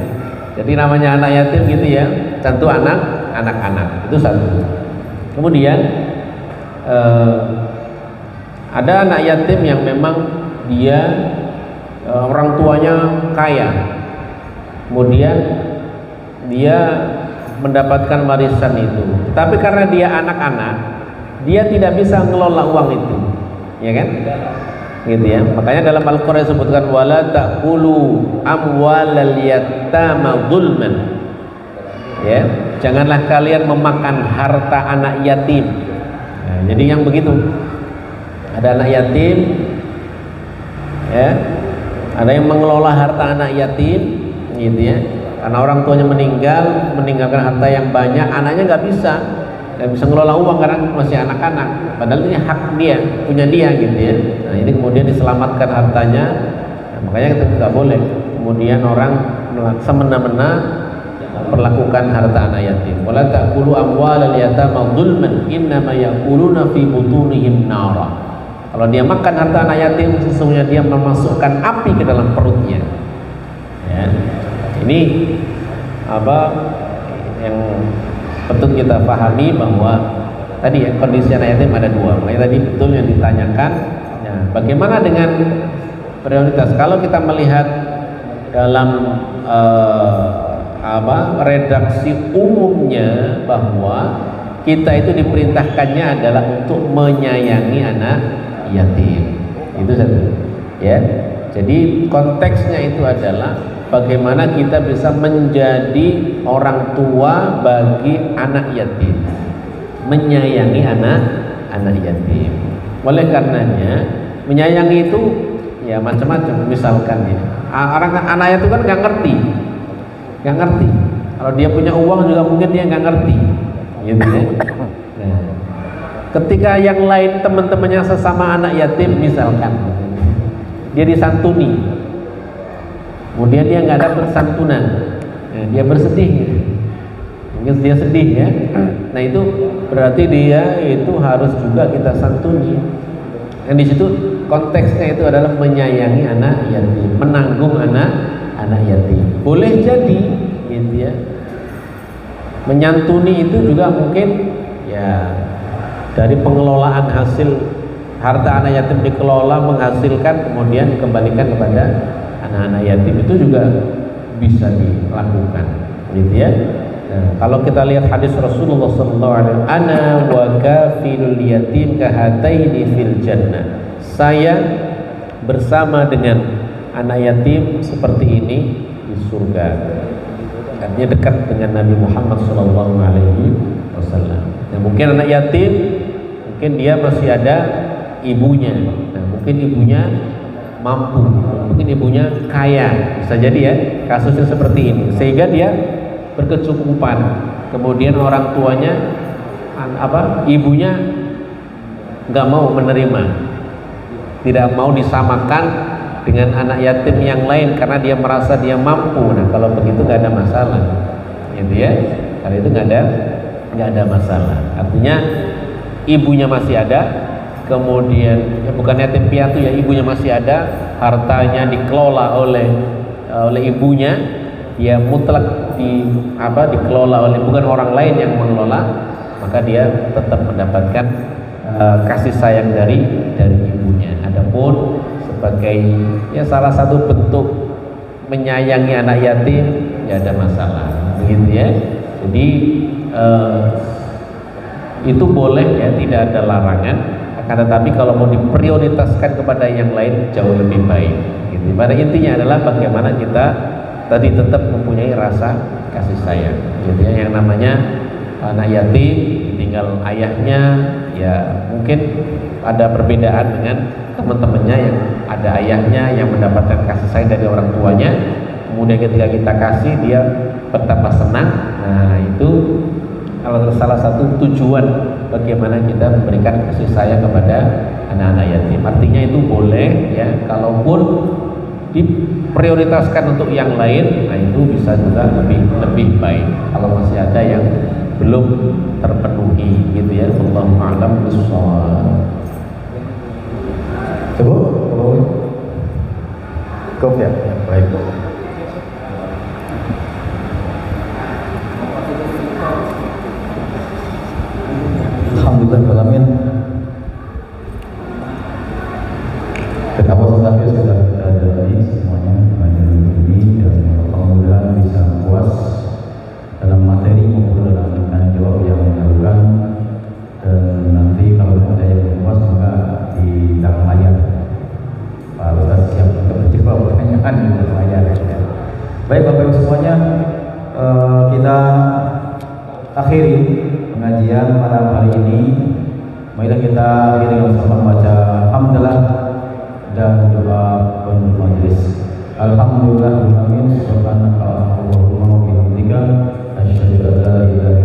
Jadi namanya anak yatim gitu ya, tentu anak-anak itu satu. Kemudian ada anak yatim yang memang dia orang tuanya kaya, kemudian dia mendapatkan warisan itu, tapi karena dia anak-anak, dia tidak bisa mengelola uang itu, ya kan? Gitu ya. Makanya dalam Al-Qur'an disebutkan wala ta'kulu amwalal yatama zulman. Ya, janganlah kalian memakan harta anak yatim. Nah, jadi yang begitu. Ada anak yatim, ya. Ada yang mengelola harta anak yatim, gitu ya. Karena orang tuanya meninggalkan harta yang banyak, anaknya nggak bisa ngelola uang karena masih anak-anak. Padahal ini hak dia, punya dia, gitu ya. Nah, ini kemudian diselamatkan hartanya. Nah, makanya kita nggak boleh kemudian orang semena-mena perlakukan harta anak yatim. Wala ta'kulu amwalal yatama dzulman innama ya'kuluna fi butunihim nara. Kalau dia makan harta anak yatim, sesungguhnya dia memasukkan api ke dalam perutnya. Ya. Ini apa yang patut kita pahami, bahwa tadi ya kondisi anak yatim ada dua. Makanya tadi betul yang ditanyakan. Ya, bagaimana dengan prioritas? Kalau kita melihat dalam redaksi umumnya, bahwa kita itu diperintahkannya adalah untuk menyayangi anak yatim. Itu satu, ya. Jadi konteksnya itu adalah bagaimana kita bisa menjadi orang tua bagi anak yatim, menyayangi anak yatim. Oleh karenanya menyayangi itu ya macam-macam. Misalkan ya, anak itu kan nggak ngerti. Kalau dia punya uang juga mungkin dia nggak ngerti, gitu ya. Nah, ketika yang lain teman-temannya sesama anak yatim misalkan, dia disantuni, kemudian dia nggak dapat santunan, nah, dia bersedih, mungkin dia sedih ya. Nah itu berarti dia itu harus juga kita santuni. Dan di situ konteksnya itu adalah menyayangi anak yatim, menanggung anak yatim. Boleh jadi, gitu ya. Menyantuni itu juga mungkin ya dari pengelolaan hasil harta anak yatim dikelola menghasilkan kemudian dikembalikan kepada anak-anak yatim, itu juga bisa dilakukan, gitu ya. Nah, kalau kita lihat hadis Rasulullah SAW, ana wa kafilul yatim kahataini fil jannah. Saya bersama dengan anak yatim seperti ini di surga. Artinya dekat dengan Nabi Muhammad SAW. Nah, mungkin anak yatim, mungkin dia masih ada ibunya. Nah, mungkin ibunya mampu, mungkin ibunya kaya, bisa jadi ya kasusnya seperti ini, sehingga dia berkecukupan, kemudian orang tuanya ibunya nggak mau menerima, tidak mau disamakan dengan anak yatim yang lain karena dia merasa dia mampu. Nah kalau begitu nggak ada masalah, gitu ya. Kalau itu nggak ada masalah. Artinya ibunya masih ada, kemudian bukan yatim piatu ya, ibunya masih ada, hartanya dikelola oleh ibunya, dia mutlak dikelola oleh bukan orang lain yang mengelola, maka dia tetap mendapatkan kasih sayang dari ibunya. Adapun sebagai ya salah satu bentuk menyayangi anak yatim, ya ada masalah, begitu ya. Jadi itu boleh ya, tidak ada larangan. Akan tetapi kalau mau diprioritaskan kepada yang lain jauh lebih baik. Gitu. Pada intinya adalah bagaimana kita tadi tetap mempunyai rasa kasih sayang. Gitu ya. Yang namanya anak yatim tinggal ayahnya, ya mungkin ada perbedaan dengan teman-temannya yang ada ayahnya yang mendapatkan kasih sayang dari orang tuanya. Kemudian ketika kita kasih dia betapa senang. Nah itu kalau salah satu tujuan bagaimana kita memberikan kasih sayang kepada anak-anak yatim. Artinya itu boleh ya, kalaupun diprioritaskan untuk yang lain, nah itu bisa juga lebih baik kalau masih ada yang belum terpenuhi, gitu ya. Wallahu a'lam bishawab. Cukup ya, baik. Alhamdulillahirrahmanirrahim. Kenapa sudah kita jalani semuanya pada ini, dan mudah-mudahan bisa puas dalam materi maupun dalam tanya jawab yang dilakukan. Dan nanti kalau ada yang puas maka di dalam layar Pak Ustaz siap untuk menjawab pertanyaan di dalam layar. Baik Bapak Ibu semuanya, kita akhiri pengajian malam hari ini. Marilah kita akhiri bersama membaca hamdalah dan doa penutup majelis. Alhamdulillahirabbil alamin. Subhanaka Allahumma wa bihamdika asyhadu an la ilaha